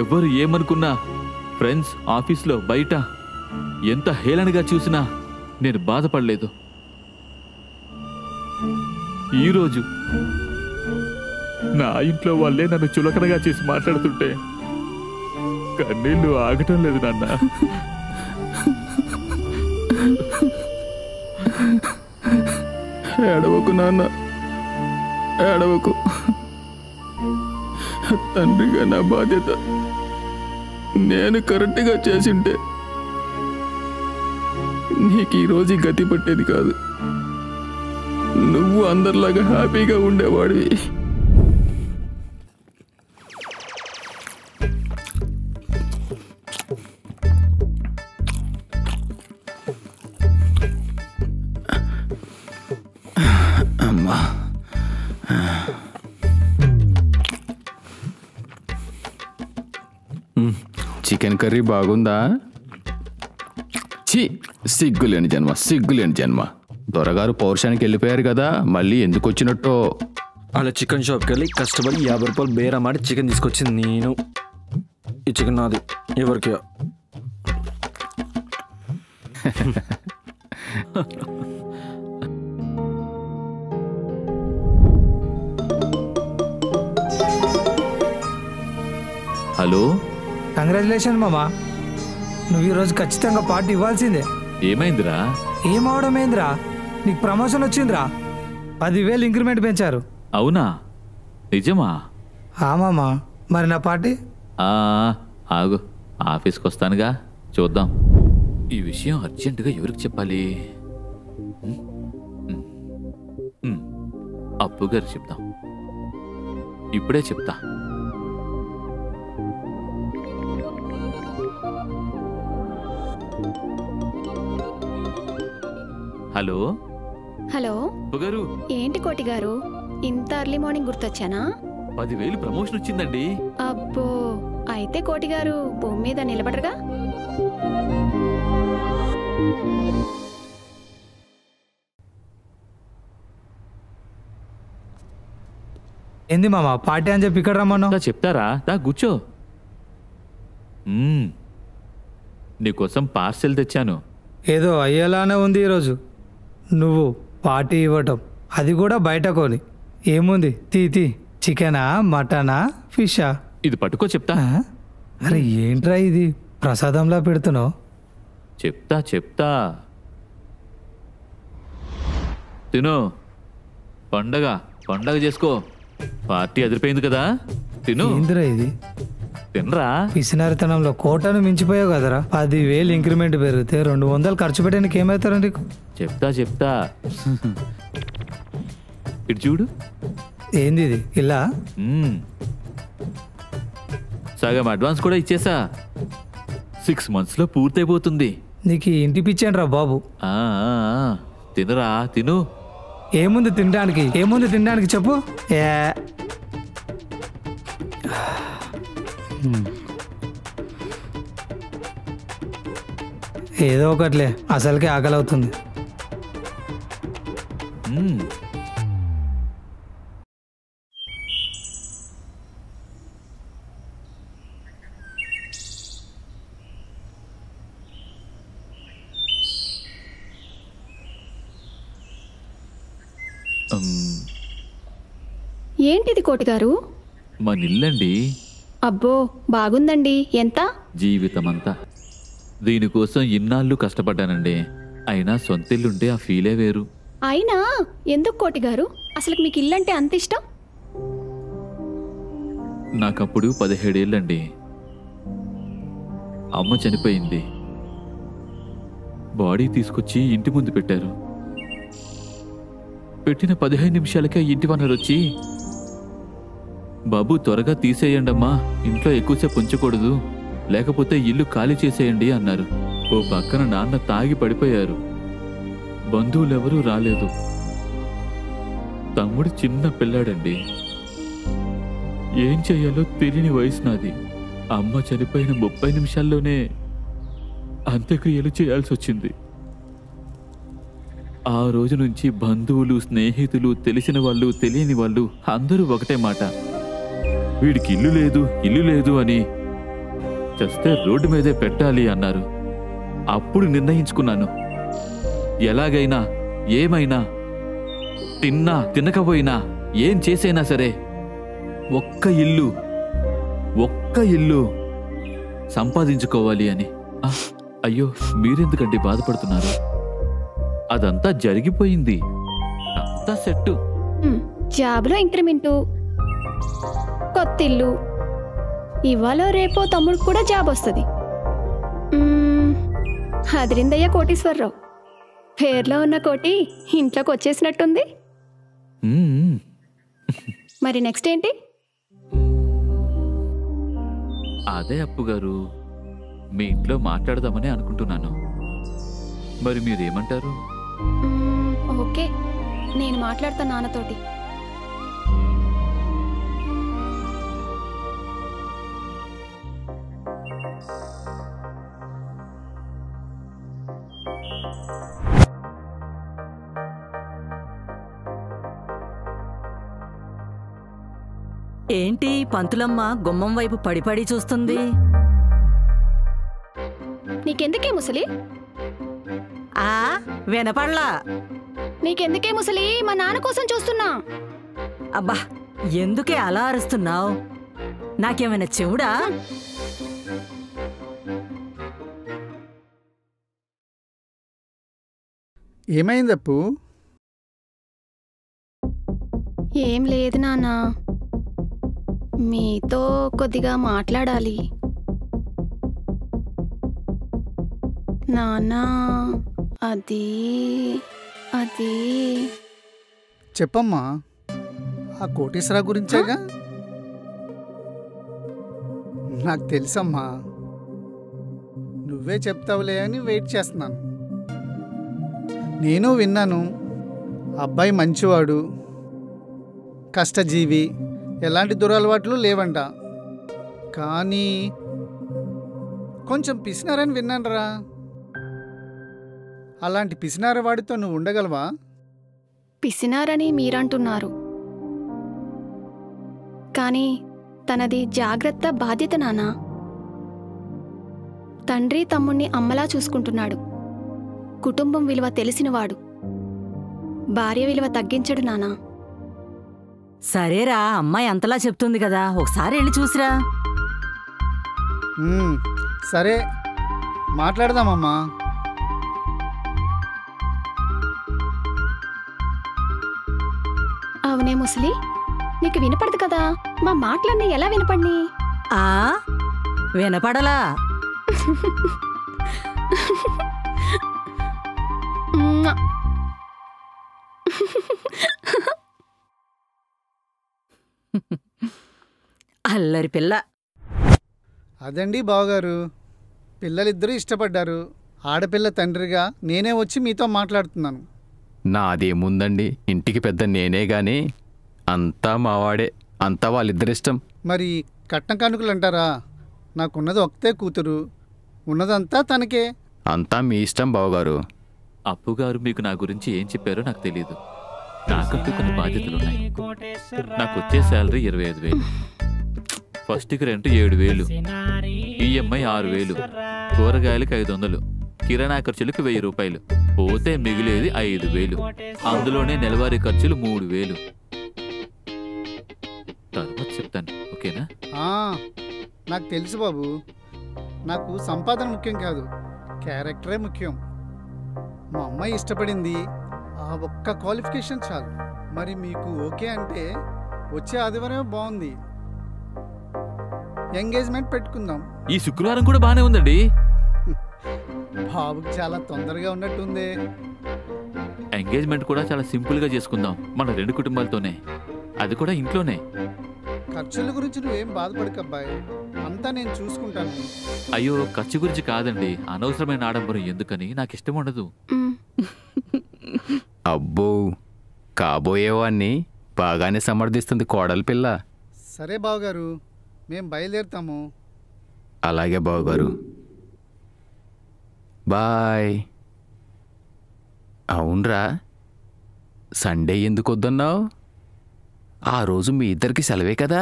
ఎవరు ఏమనుకున్నా, ఫ్రెండ్స్, ఆఫీస్లో, బయట ఎంత హేళనగా చూసినా నేను బాధపడలేదు. ఈరోజు నా ఇంట్లో వాళ్ళే నన్ను చులకనగా చేసి మాట్లాడుతుంటే కన్నీళ్లు ఆగటం లేదు నాన్న. ఏడవకు నాన్న, ఏడవకు. తండ్రిగా నా బాధ్యత నేను కరెక్ట్గా చేసింటే నీకు ఈరోజు గతి పట్టేది కాదు. నువ్వు అందరిలాగా హ్యాపీగా ఉండేవాడివి. అమ్మా, చికెన్ కర్రీ బాగుందా? ఛీ, సిగ్గులేని జన్మ, సిగ్గులేని జన్మ. దొరగారు పౌరుషానికి వెళ్ళిపోయారు కదా, మళ్ళీ ఎందుకు వచ్చినట్టో. అలా చికెన్ షాప్కి వెళ్ళి కష్టపడి 50 రూపాయలు బేరమాడి చికెన్ తీసుకొచ్చింది నేను. ఈ చికెన్ నాది, ఎవరికి? హలో, కంగ్రాచులేషన్ మామా, నువ్వు ఈరోజు ఖచ్చితంగా పార్టీ ఇవ్వాల్సిందే. ఏమైందిరా? ఏమవడం ఏంద్రా, నీకు ప్రమోషన్ వచ్చిందిరా. 10,000 ఇంక్రిమెంట్ పెంచారు. అవునా? నిజమా? మామా, మరి నా పార్టీ? ఆగు, ఆఫీస్కి వస్తానుగా, చూద్దాం. ఈ విషయం అర్జెంటుగా ఎవరికి చెప్పాలి? అప్పు గారు చెప్దాం. ఇప్పుడే చెప్తా. హలో హలో, అప్పుగారు. ఏంటి కోటి గారు, ఇంత అర్లీ మార్నింగ్ గుర్తొచ్చానా? 10,000 ప్రమోషన్ వచ్చిందండి. అబ్బో, అయితే కోటి గారు భూమి మీద నిలబడరుగా? ఏంది మామ పార్టీ అని చెప్పి ఇక్కడ రమ్మన్నావు? దా చెప్తారా, దా కూర్చో. నీకోసం పార్సెల్ తెచ్చాను. ఏదో అయ్యేలానే ఉంది ఈరోజు. నువ్వు పార్టీ ఇవ్వటం, అది కూడా బయట కొని. ఏముంది తీ చికెనా, మటనా, ఫిషా? ఇది పట్టుకో చెప్తా. అరే ఏంట్రా ఇది ప్రసాదంలా పెడుతున్నావు? చెప్తా తిను. పండగ చేసుకో. పార్టీ అదిరిపోయింది కదా, తిను. ఏందిరా ఇది? తినరా. పిసినారితనంలో కోటను మించిపోయావు కదరా. 10,000 ఇంక్రిమెంట్ పెరిగితే 200 ఖర్చు పెట్టడానికి ఏమవుతారా నీకు? చెప్తా ఇటు చూడు. ఏంది ఇది ఇలా? సగం అడ్వాన్స్ కూడా ఇచ్చేసా. 6 monthsలో పూర్తయిపోతుంది. నీకు ఈ ఇంటి పిచ్చేంట్రా బాబు. తినరా, తిను. ఏముంది తినడానికి చెప్పు. ఏదో ఒకట్లే, అసలుకే ఆకలి అవుతుంది. ఏంటిది కోటి గారు? మన ఇల్లండి. అబ్బో బాగుందండి. ఎంత? జీవితమంతా దీనికోసం ఇన్నాళ్ళు కష్టపడ్డానండి. అయినా సొంతిల్లుంటే ఆ ఫీలే వేరు. అయినా ఎందుకు కోటి గారు అసలు మీకు ఇల్లంటే అంత ఇష్టం? నాకప్పుడు 17 ఏళ్ళండి. అమ్మ చనిపోయింది. బాడీ తీసుకొచ్చి ఇంటి ముందు పెట్టారు. పెట్టిన 15 నిమిషాలకే ఇంటి వనరు వచ్చి, బాబు త్వరగా తీసేయండమ్మా, ఇంట్లో ఎక్కువసేపు ఉంచకూడదు, లేకపోతే ఇల్లు ఖాళీ చేసేయండి అన్నారు. ఓ పక్కన నాన్న తాగి పడిపోయారు. బంధువులెవరూ రాలేదు. తమ్ముడు చిన్న పిల్లాడండి. ఏం చెయ్యాలో తెలియని వయసు నాది. అమ్మ చనిపోయిన 30 నిమిషాల్లోనే అంత్యక్రియలు చేయాల్సి వచ్చింది. ఆ రోజు నుంచి బంధువులు, స్నేహితులు, తెలిసిన వాళ్ళు, తెలియని వాళ్ళు అందరూ ఒకటే మాట, వీడికి ఇల్లు లేదు అని. చస్తే రోడ్డు మీదే పెట్టాలి అన్నారు. అప్పుడు నిర్ణయించుకున్నాను, ఎలాగైనా ఏమైనా, తిన్నా తినకపోయినా ఏం చేసైనా సరే ఒక్క ఇల్లు సంపాదించుకోవాలి అని. అయ్యో మీరెందుకండి బాధపడుతున్నారు? అదంతా జరిగిపోయింది, అంతా సెట్టు. జాబ్లో ఇంక్రిమెంటు, కొత్తిల్లు, ఇవాళ రేపో తమ్ముడికి కూడా జాబ్ వస్తుంది. అదిరిందయ్య కోటీశ్వరరావు. పేర్లో ఉన్న కోటి ఇంట్లోకి వచ్చేసినట్టుంది. మరి నెక్స్ట్ ఏంటి? అదే అప్పు గారు, మీ ఇంట్లో మాట్లాడదామని అనుకుంటున్నాను. మరి మీరేమంటారు? ఓకే, నేను మాట్లాడతా నాన్నతోటి. ఏంటి పంతులమ్మ గుమ్మం వైపు పడిపడి చూస్తుంది? నీకెందుకే ముసలి? వినపడలా. నీకెందుకే ముసలి? మా నాన్న కోసం చూస్తున్నా. అబ్బా ఎందుకే అలా అరుస్తున్నావు? నాకేమైనా చెవుడా? ఏమైందప్పు? ఏం లేదు నాన్న, మీతో కొద్దిగా మాట్లాడాలి. నాన్న అది చెప్పమ్మా. ఆ కోటేశ్వర గురించేగా? నాకు తెలుసమ్మా, నువ్వే చెప్తావులే అని వెయిట్ చేస్తున్నాను. నేను విన్నాను, అబ్బాయి మంచివాడు, కష్టజీవి, ఎలాంటి దురలవాట్లు లేవంట. కానీ కొంచెం పిసినారని విన్నానరా. అలాంటి పిసినారవాడితో నువ్వు ఉండగలవా? పిసినారని మీరంటున్నారు, కానీ తనది జాగ్రత్త బాధ్యత నానా. తండ్రి తమ్ముణ్ణి అమ్మలా చూసుకుంటున్నాడు. కుటుంబం విలువ తెలిసినవాడు. భార్య విలువ తగ్గించడు నానా. సరేరా, అమ్మాయి అంతలా చెప్తుంది కదా, ఒకసారి వెళ్ళి చూసిరా. సరే, మాట్లాడదామమ్మా. అవునే ముసలి, నీకు వినపడదు కదా, మా మాటలన్నీ ఎలా వినపడిని? వినపడలా? అల్లరి పిల్ల. అదండి బావగారు, పిల్లలిద్దరూ ఇష్టపడ్డారు. ఆడపిల్ల తండ్రిగా నేనే వచ్చి మీతో మాట్లాడుతున్నాను. నాదేముందండి, ఇంటికి పెద్ద నేనే గాని అంతా మావాడే, అంతా వాళ్ళిద్దరిష్టం. మరి కట్నం కానుకలు అంటారా? నాకున్నది ఒక్కతే కూతురు, ఉన్నదంతా తనకే. అంతా మీ ఇష్టం బావగారు. అప్పుగారు మీకు నా గురించి ఏం చెప్పారో నాకు తెలీదు. నాకంటూ కొన్ని బాధ్యతలున్నాయి. నాకు వచ్చే శాలరీ 25,000, ఫస్ట్కి రెంట్ 7,000, ఈఎంఐ 6,000, కూరగాయలకి 500, కిరాణా ఖర్చులకు 1,000 రూపాయలు, పోతే మిగిలేది 5,000. అందులోనే నెలవారీ ఖర్చులు 3,000. తర్వాత చెప్తాను, ఓకేనా? నాకు తెలుసు బాబు, నాకు సంపాదన ముఖ్యం కాదు, క్యారెక్టరే ముఖ్యం. మా అమ్మాయి ఇష్టపడింది, ఆ ఒక్క క్వాలిఫికేషన్ చాలు. మరి మీకు ఓకే అంటే వచ్చే ఆదివారమే బాగుంది, ఎంగేజ్మెంట్ పెట్టుకుందాం. ఈ శుక్రవారం కూడా బానే ఉందండి. బాబుకి చాలా తొందరగా ఉన్నట్టుంది. ఎంగేజ్మెంట్ కూడా చాలా సింపుల్ గా చేసుకుందాం, మన 2 కుటుంబాలతోనే, అది కూడా ఇంట్లోనే. ఖర్చుల గురించి నువ్వేం బాధపడకబ్బాయి, అంతా నేను చూసుకుంటాను. అయ్యో, ఖర్చు గురించి కాదండి, అనవసరమైన ఆడంబరం ఎందుకని నాకు ఇష్టం ఉండదు. అబ్బో, కాబోయేవాన్ని బాగానే సమర్థిస్తుంది కోడలి పిల్ల. సరే బావగారు, మేం బయలుదేరుతాము. అలాగే బావగారు, బాయ్. అవునరా, సండే ఎందుకు వద్దన్నావు? ఆ రోజు మీ ఇద్దరికి సెలవే కదా?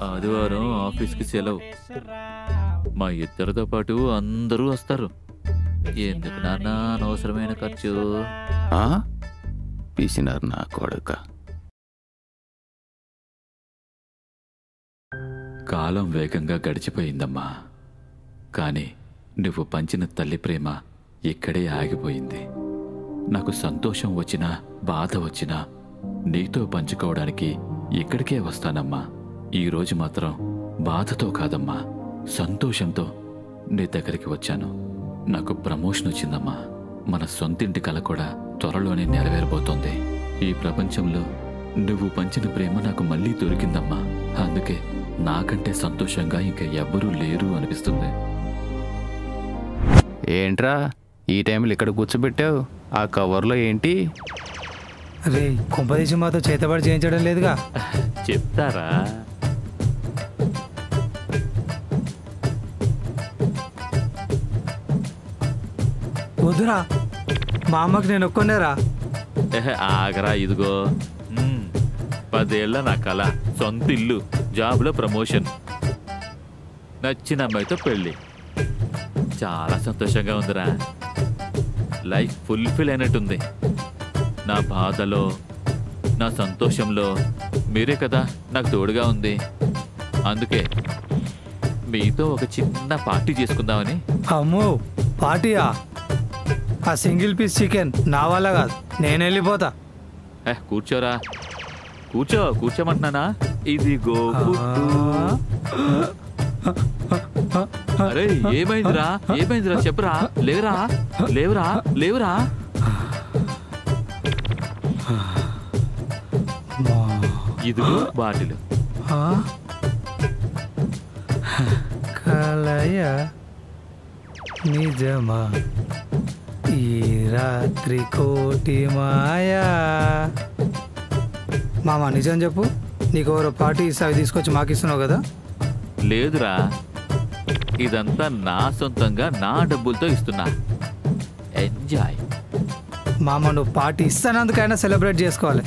ఆదివారం ఆఫీస్కి సెలవు, మా ఇద్దరితో పాటు అందరూ వస్తారు. ఎందుకు నాన్న అనవసరమైన ఖర్చు? పిసినారు నా కొడుక. కాలం వేగంగా గడిచిపోయిందమ్మా, కానీ నువ్వు పంచిన తల్లి ప్రేమ ఇక్కడే ఆగిపోయింది. నాకు సంతోషం వచ్చినా బాధ వచ్చినా నీతో పంచుకోవడానికి ఇక్కడికే వస్తానమ్మా. ఈరోజు మాత్రం బాధతో కాదమ్మా, సంతోషంతో నీ దగ్గరికి వచ్చాను. నాకు ప్రమోషన్ వచ్చిందమ్మా. మన సొంతింటి కల కూడా త్వరలోనే నెరవేరబోతోంది. ఈ ప్రపంచంలో నువ్వు పంచిన ప్రేమ నాకు మళ్ళీ దొరికిందమ్మా. అందుకే నాకంటే సంతోషంగా ఇంకా ఎవ్వరూ లేరు అనిపిస్తుంది. ఏంట్రా ఈ టైంలో ఇక్కడ కూర్చోబెట్టావు? ఆ కవర్లో ఏంటి? రే, కుంపదీసి మాతో చేతబడి చేయించడం లేదుగా? చెప్తారా? వద్దురా, మా అమ్మకి నేను ఒక్కొనేరా. ఆగరా, ఇదిగో 10 ఏళ్ల నా కళ, సొంత ఇల్లు, జాబ్లో ప్రమోషన్, నచ్చిన అమ్మాయితో పెళ్ళి. చాలా సంతోషంగా ఉందిరా. లైఫ్ ఫుల్ఫిల్ అయినట్టుంది. నా బాధలో నా సంతోషంలో మీరే కదా నాకు తోడుగా ఉంది. అందుకే మీతో ఒక చిన్న పార్టీ చేసుకుందామని. అమ్మో, పార్టీయా? ఆ సింగిల్ పీస్ చికెన్ నా వల్ల కాదు, నేను వెళ్ళిపోతా. కూర్చోరా, కూర్చోమంటున్నానా? ఇదిగో ఫుడ్డు. అరే, ఏమైందిరా చెప్పరా. లేవురా. ఇదిగో బాటిల్. కలయ నిజమా ఈ రాత్రి కోటి మాయా. మామ నిజం చెప్పు, నీకు ఎవరో పార్టీ ఇస్తా తీసుకొచ్చి మాకు ఇస్తున్నావు కదా? లేదురా, ఇదంతా నా సొంతంగా నా డబ్బులతో ఇస్తున్నా. ఎంజాయ్. మామ, నువ్వు పార్టీ ఇస్తానందుకైనా సెలబ్రేట్ చేసుకోవాలి.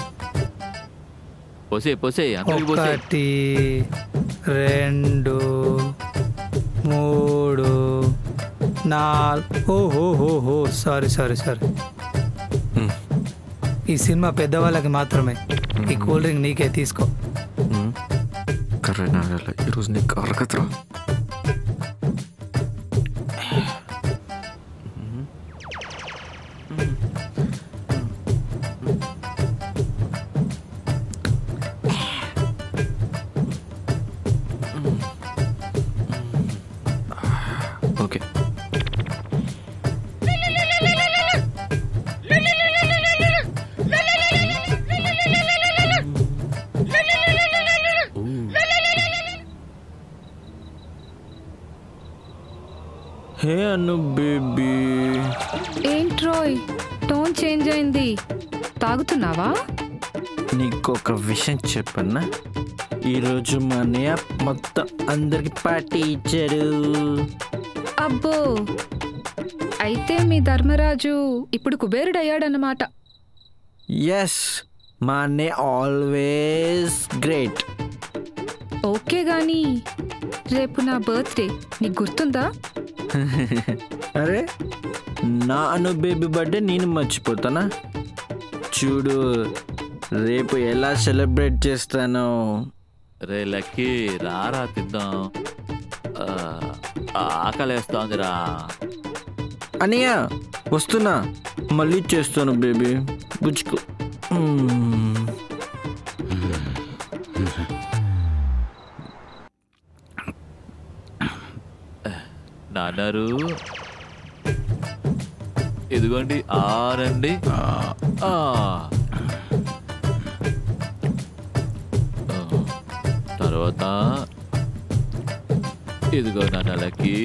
పోసే అందరికి పోసే. 1 2 3 4 ఓహో సారీ ఈ సినిమా పెద్దవాళ్ళకి మాత్రమే. ఈ కూల్ డ్రింక్ నీకే తీసుకో. కర్ర ఈరోజు నీకు అరగదురా. ఓకే హే అను బేబీ. ఏంట్రోయ్ టోన్ చేంజ్ అయింది, తాగుతున్నావా? నీకొక విషయం చెప్పన్నా, ఈరోజు మా అన్నయ్య మొత్తం అందరికి పార్టీ ఇచ్చాడు. అబ్బో, అయితే మీ ధర్మరాజు ఇప్పుడు కుబేరుడు అయ్యాడన్నమాట. ఎస్, మా అన్నయ్య ఆల్వేస్ గ్రేట్. ఓకే గాని రేపు నా బర్త్డే, నీకు గుర్తుందా? అరే, నా అను బేబీ బర్త్డే నేను మర్చిపోతానా? చూడు రేపు ఎలా సెలబ్రేట్ చేస్తాను. రే లక్కీ, రారా తిందాం. ఆకలేస్తోందిరా. అన్నయ్య వస్తున్నా, మళ్ళీ చేస్తాను బేబీ, బుచ్చుకో. నాన్నారు, ఇదిగోండి ఆరండి. తర్వాత ఇదిగో నాన్నలకి,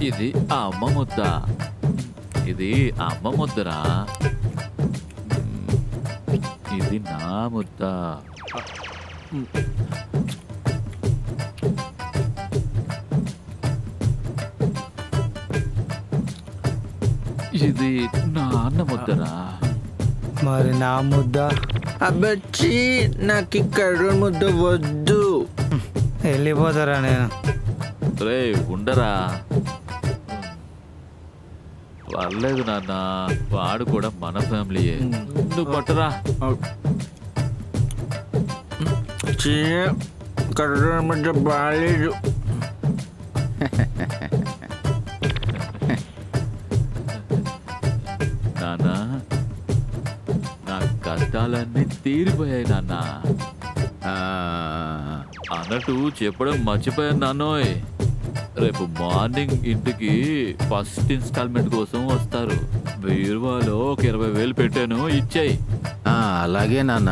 ఇది అమ్మ ముద్ద, ఇది అమ్మ ముద్దరా, ఇది నా ముద్ద. ఇది నాన్న ముద్దరా. మరి నా ముద్ద? అబ్బచ్చి, నాకు ఇక్కడ ముద్ద వద్దు. వెళ్ళిపోతారా నేను? రే ఉండరా, పర్లేదు నాన్న, వాడు కూడా మన ఫ్యామిలీయే. నువ్వు పట్టరా. కర్ర ముద్ద బాగాలేదు. నాన్న, నా కష్టాలన్నీ తీరిపోయాయి నాన్న. అన్నట్టు చెప్పడం మర్చిపోయాను నాన్నోయ్. రేపు మార్నింగ్ ఇంటికి ఫస్ట్ ఇన్స్టాల్మెంట్ కోసం వస్తారు. బీరువాలో ఒక 20,000 పెట్టాను, ఇచ్చాయి. అలాగే నాన్న.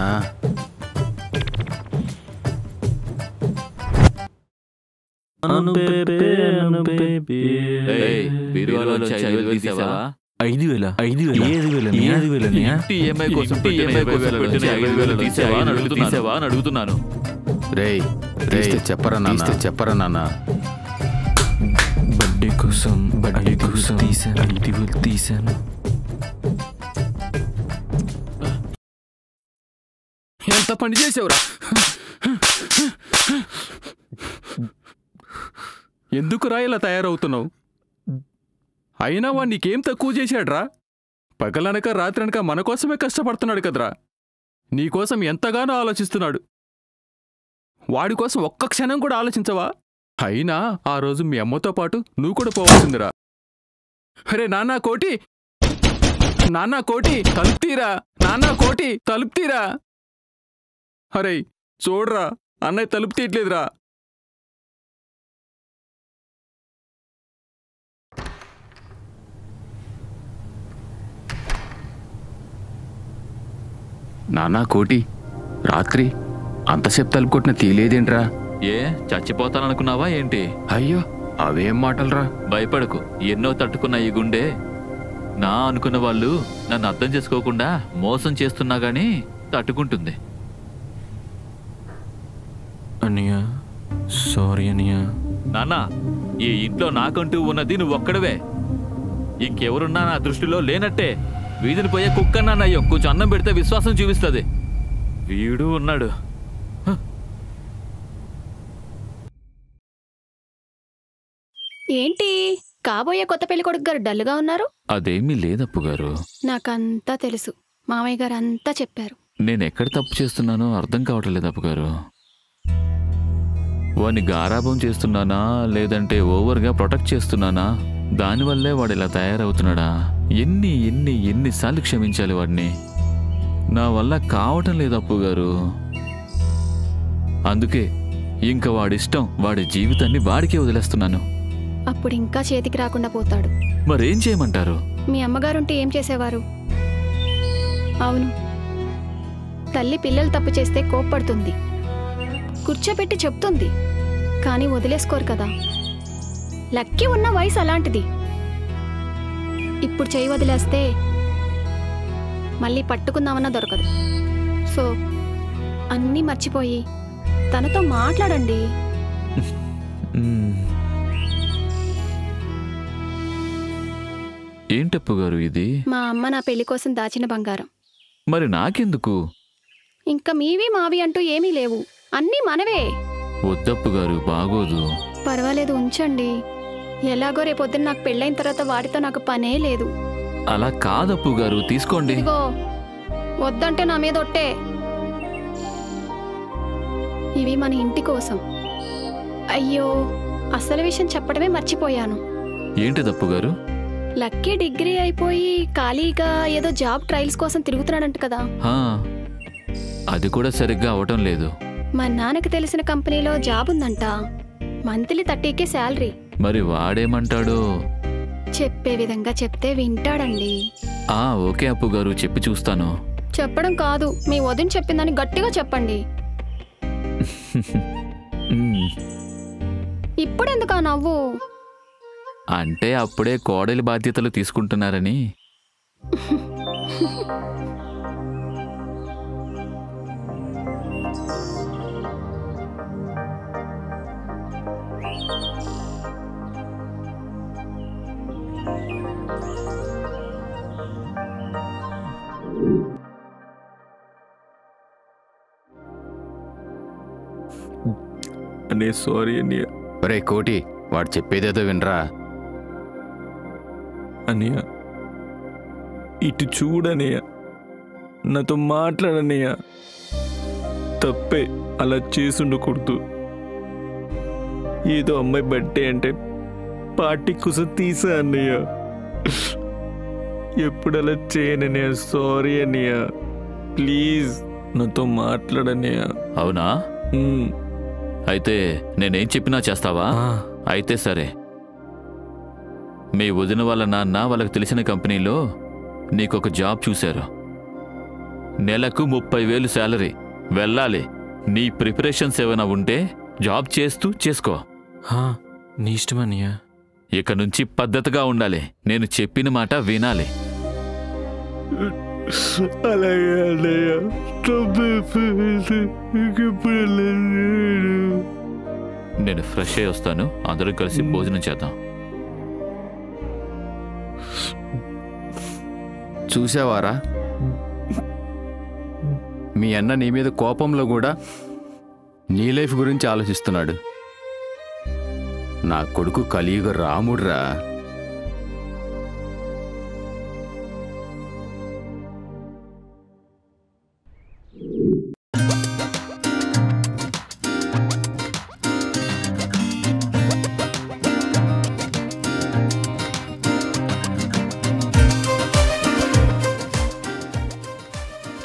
బీరువాలో 5,000 తీసావా? 5,000 ఈఎంఐ కోసం పెట్టిన 5,000 తీసావా అని అడుగుతున్నాను. రేయ్ చెప్పరా నాన్న. బర్త్డే కోసం తీసాను, 5,000 తీసాను. ఎంత పని చేసావురా? ఎందుకురా ఇలా తయారవుతున్నావు? అయినా వాడు నీకేం తక్కువ చేశాడ్రా? పగలనక రాత్రనక మన కోసమే కష్టపడుతున్నాడు కదరా. నీకోసం ఎంతగానో ఆలోచిస్తున్నాడు. వాడి కోసం ఒక్క క్షణం కూడా ఆలోచించవా? అయినా ఆ రోజు మీ అమ్మతో పాటు నువ్వు కూడా పోవాల్సిందిరా. అరే నాన్నా కోటి, తలుపుతీరా, తలుపుతీరా. అరే చూడరా, అన్నయ్య తలుపు తీయట్లేదురా. నానా కోటి, రాత్రి అంతసేపు తలుపు కొట్టిన తీలేదేంట్రా? ఏ చచ్చిపోతాననుకున్నావా ఏంటి? అయ్యో అవేం మాటలరా. భయపడకు, ఎన్నో తట్టుకున్న ఈ గుండె నా అనుకున్న వాళ్ళు నన్ను అర్థం చేసుకోకుండా మోసం చేస్తున్నా గానీ తట్టుకుంటుంది. అన్నయ్య సారీ అన్నయ్య. నాన్న, ఈ ఇంట్లో నాకంటూ ఉన్నది నువ్వు ఒక్కడవే. ఇంకెవరున్నా నా దృష్టిలో లేనట్టే. వీధిని పోయే కుక్కన్నా నయ్యం, కొంచెం అన్నం పెడితే విశ్వాసం చూపిస్తుంది. వీడు ఉన్నాడు, ఏంటి కాబోయే కొత్త పెళ్లి కొడుకు గారు డల్గా ఉన్నారు? అదేమీ లేదప్పు గారు. నాకంతా తెలుసు, మామయ్య గారు అంతా చెప్పారు. నేను ఎక్కడ తప్పు చేస్తున్నానో అర్థం కావటం లేదు అప్పు గారు. వాడిని గారాబం చేస్తున్నానా లేదంటే ఓవర్గా ప్రొటెక్ట్ చేస్తున్నానా? దానివల్లే వాడు ఇలా తయారవుతున్నాడా? ఎన్నిసార్లు క్షమించాలి వాడిని? నా వల్ల కావటం లేదు అప్పు గారు. అందుకే ఇంకా వాడిష్టం, వాడి జీవితాన్ని వాడికే వదిలేస్తున్నాను. అప్పుడు ఇంకా చేతికి రాకుండా పోతాడు. మరేం చేయమంటారు? మీ అమ్మగారుంటే ఏం చేసేవారు? అవును, తల్లి పిల్లలు తప్పు చేస్తే కోప్పడుతుంది, కూర్చోబెట్టి చెప్తుంది, కానీ వదిలేసుకోరు కదా. లక్కీ ఉన్న వయసు అలాంటిది. ఇప్పుడు చేయి వదిలేస్తే మళ్ళీ పట్టుకుందామన్నా దొరకదు. సో అన్నీ మర్చిపోయి తనతో మాట్లాడండి. ఏంటప్పు గారు ఇది? మా అమ్మ నా పెళ్లి కోసం దాచిన బంగారం. మరి నాకెందుకు? ఇంకా మీవి మావి అంటూ ఏమీ లేవు, అన్నీ మనవే. వద్దప్పు గారు, బాగోదు. పర్వాలేదు, ఉంచండి. ఎలాగో రేపొద్దున నాకు పెళ్ళైన తర్వాత వాటితో నాకు పనే లేదు. అలా కాదప్పు గారు, తీసుకోండి. ఇదిగో, వద్దంటే నా మీద ఒట్టే. ఇవి మన ఇంటి కోసం. అయ్యో, అసలు విషయం చెప్పడమే మర్చిపోయాను. ఏంటిదప్పు గారు? లక్కీ డిగ్రీ అయిపోయి ఖాళీగా ఏదో జాబ్ ట్రయల్స్ కోసం తిరుగుతున్నాడంట కదా. అది కూడా సరిగ్గా అవటం లేదు. మా నాన్నకి తెలిసిన కంపెనీలో జాబ్ ఉందంట, మంత్లీ 30K శాలరీ. మరి వాడేమంటాడో? చెప్పే విధంగా చెప్తే వింటాడండి. ఓకే అప్పు గారు, చెప్పి చూస్తాను. చెప్పడం కాదు, మీ వదిన చెప్పిందని గట్టిగా చెప్పండి. ఇప్పుడెందుకా నవ్వు? అంటే అప్పుడే కోడలి బాధ్యతలు తీసుకుంటున్నారని. సారీ అన్నయ్య. ఒరే కోటి, వాడు చెప్పేదేదో వినరా. అన్నయ్య, ఇటు చూడనయ్య, నాతో మాట్లాడనయ్య. తప్పే, అలా చేసుండకూడదు. ఏదో అమ్మాయి బర్త్డే అంటే పార్టీ కోసం తీసా అన్నయ్య. ఎప్పుడు అలా చేయనన్నయ్య. సారీ అన్నయ్య, ప్లీజ్ నాతో మాట్లాడనయ్య. అవునా? అయితే నేనేం చెప్పినా చేస్తావా? అయితే సరే. మీ వదిన వాళ్ళ నాన్న వాళ్ళకి తెలిసిన కంపెనీలో నీకొక జాబ్ చూశారు. నెలకు 30,000 శాలరీ. వెళ్ళాలి. నీ ప్రిపరేషన్స్ ఏమైనా ఉంటే జాబ్ చేస్తూ చేసుకో. నీ ఇష్టమన్నయ్య. ఇక నుంచి పద్ధతిగా ఉండాలి. నేను చెప్పిన మాట వినాలి. అలాగే అన్నయ్య. నేను ఫ్రెష్ అయ్యి వస్తాను. అందరం కలిసి భోజనం చేద్దాం. చూసావారా, మీ అన్న నీ మీద కోపంలో కూడా నీ లైఫ్ గురించి ఆలోచిస్తున్నాడు. నా కొడుకు కలియుగ రాముడ్రా.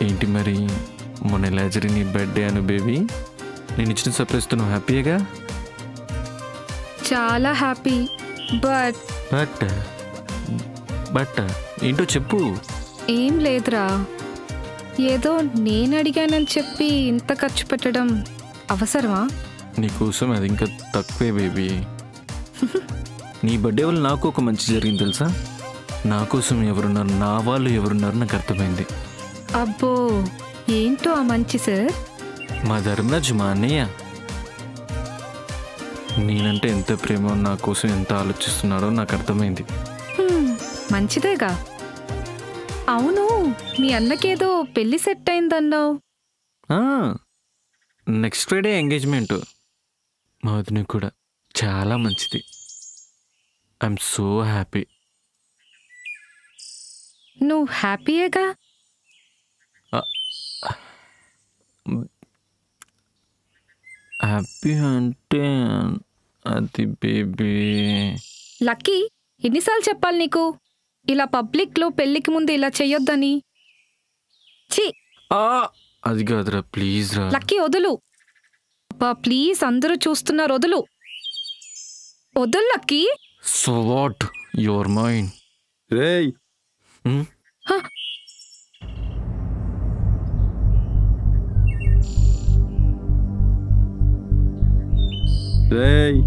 ఏంటి మరి, మొన్న ఎలా జరిగింది నీ బర్త్డే అను బేబీ? నేను ఇచ్చిన సర్ప్రైజ్ నువ్వు హ్యాపీగా? చాలా హ్యాపీ. బట్ బట్ ఏంటో చెప్పు. ఏం లేదురా, ఏదో నేను అడిగానని చెప్పి ఇంత ఖర్చు పెట్టడం అవసరమా? నీకోసం అది ఇంకా తక్కువే బేబీ. నీ బర్త్డే వల్ల నాకు ఒక మంచి జరిగింది తెలుసా? నా కోసం ఎవరున్నారు, నా వాళ్ళు ఎవరున్నారు నాకు అర్థమైంది. అబ్బో, ఏంటో ఆ మంచి సార్? మా ధర్మరాజు, మా అన్నయ్య. నేనంటే ఎంత ప్రేమ, నా కోసం ఎంత ఆలోచిస్తున్నారో నాకు అర్థమైంది. మంచిదేగా. అవును, మీ అన్నకేదో పెళ్లి సెట్ అయిందన్నావు. Next Friday engagement. మా వదిన కూడా చాలా మంచిది. I'm so happy. నువ్వు హ్యాపీయేగా? హ్యాపీ అంటే అది బేబీ. లక్కీ, ఎన్నిసార్లు చెప్పాలి నీకు ఇలా పబ్లిక్లో పెళ్ళికి ముందు ఇలా చెయ్యొద్దని? ఛీ, అది కాదురా, ప్లీజ్ రా. లక్కీ వదులు. అబ్బా ప్లీజ్, అందరూ చూస్తున్నారు, వదులు వదులు lucky. So what, your mind. రేయ్ రేయ్,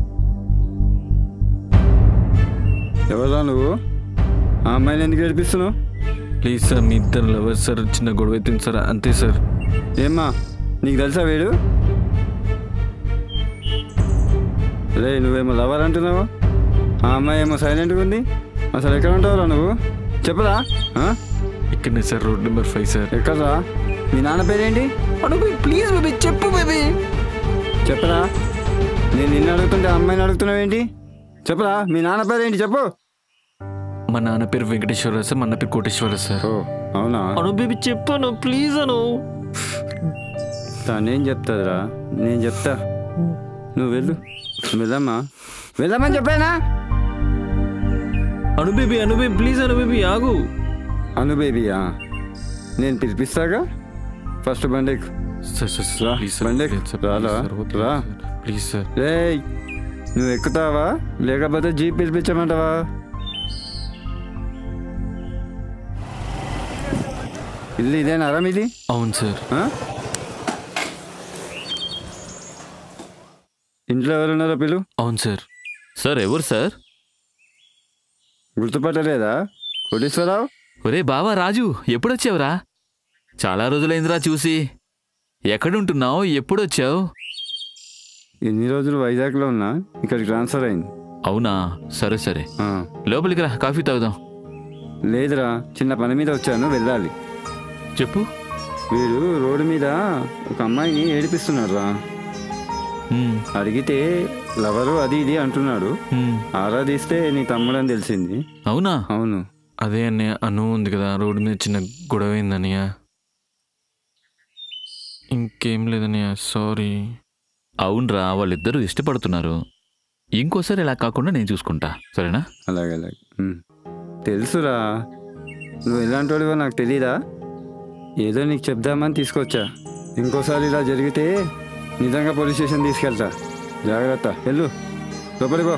ఎవరా నువ్వు? ఆ అమ్మాయిని ఎందుకు ఏడిపిస్తున్నావు? ప్లీజ్ సార్, మీ ఇద్దరు లవర్స్ సార్, చిన్న గొడవ అవుతుంది సార్, అంతే సార్. ఏమ్మా, నీకు తెలుసా వీడు? రే, నువ్వేమో లవర్ అంటున్నావు, ఆ అమ్మాయి ఏమో సైలెంట్గా ఉంది. అసలు ఎక్కడ ఉంటావురా నువ్వు? చెప్పరా? ఇక్కడనే సార్, రోడ్ నెంబర్ 5 సార్. ఎక్కడరా? మీ నాన్న పేరేంటి? ప్లీజ్ బేబీ, చెప్పు బేబీ. చెప్పరా? నేను నిన్ను అడుగుతుంటే ఆ అమ్మాయిని అడుగుతున్నావు ఏంటి? చెప్పరా, మీ నాన్న పేరేంటి చెప్పు. మా నాన్న పేరు వెంకటేశ్వరరావు సార్, మా అన్న పేరు కోటేశ్వరరావు సార్. ఓ అవునా? అను బేబీ చెప్పాను, ప్లీజ్ అను. తనేం చెప్తాదిరా, నేను చెప్తా. నువ్వు వెళ్ళు, వెళ్దామా? వెళ్దామని చెప్పానా? అను బేబీ ప్లీజ్, అను బేబీ ఆగు. అను బేబీయా? నేను పిలిపిస్తాగా. ఫస్ట్ బండెక్ సార్, ప్లీజ్ సార్, బండెక్ రాలా? రా ప్లీజ్ సార్. రేయ్, నువ్వు ఎక్కుతావా లేకపోతే జీప్ పిలిపించమంటావా? ఇల్లు ఇదేనా ఇది? అవును సార్. ఇంట్లో ఎవరున్నారో పిలు. అవును సార్. సార్ ఎవరు సార్? గుర్తుపట్టలేదా? కోటేశ్వరరావు. ఒరే బావా రాజు, ఎప్పుడొచ్చావురా? చాలా రోజులైందిరా చూసి. ఎక్కడుంటున్నావు, ఎప్పుడొచ్చావు? ఎన్ని రోజులు వైజాగ్లో ఉన్నా, ఇక్కడికి ట్రాన్స్ఫర్ అయింది. అవునా, సరే సరే, లోపలికి రా, కాఫీ తాగుదాం. లేదురా, చిన్న పని మీద వచ్చాను, వెళ్ళాలి. చెప్పు. వీడు రోడ్డు మీద ఒక అమ్మాయిని ఏడిపిస్తున్నాడు రా. అడిగితే లవరు అది ఇది అంటున్నాడు. ఆరాధిస్తే నీ తమ్ముడని తెలిసింది. అవునా? అవును. అదే అన్నయ్య, అను ఉంది కదా, రోడ్డు మీద చిన్న గొడవ అయిందన్నయ్య. ఇంకేం లేదన్నయ్య, సారీ. అవునరా, వాళ్ళిద్దరూ ఇష్టపడుతున్నారు. ఇంకోసారి ఇలా కాకుండా నేను చూసుకుంటా, సరేనా? అలాగే అలాగే. తెలుసురా, నువ్వు ఎలాంటి వాడివో నాకు తెలీదా? ఏదో నీకు చెప్దామని తీసుకొచ్చా. ఇంకోసారి ఇలా జరిగితే నిజంగా పోలీస్ స్టేషన్ తీసుకెళ్తా. జాగ్రత్త, వెళ్ళు, లోపలి పో.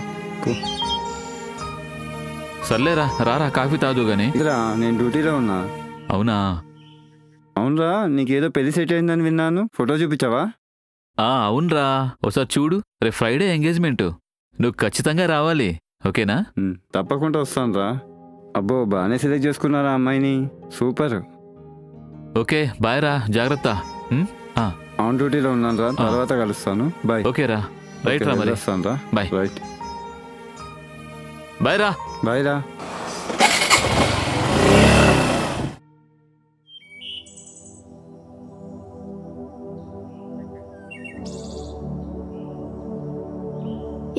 సర్లేరా, రారా, కాఫీ తాదు గాని. ఇదిరా, నేను డ్యూటీలో ఉన్నా. అవునా? అవునరా, నీకేదో పెళ్లి సెట్ అయిందని విన్నాను, ఫోటో చూపించావా? అవునరా, ఒకసారి చూడు. రేపు ఫ్రైడే ఎంగేజ్మెంట్, నువ్వు ఖచ్చితంగా రావాలి, ఓకేనా? తప్పకుండా వస్తాను రా. అబ్బో, బాగానే సెలెక్ట్ చేసుకున్నారా అమ్మాయిని, సూపర్. ఓకే, బాయ్ రా, జాగ్రత్త. ఆన్ డ్యూటీలో ఉన్నాను రా, తర్వాత కలుస్తాను. బాయ్. ఓకే రా, రైట్ రా, మరి వస్తాను రా. బాయ్. రైట్, బాయ్ రా. బాయ్ రా.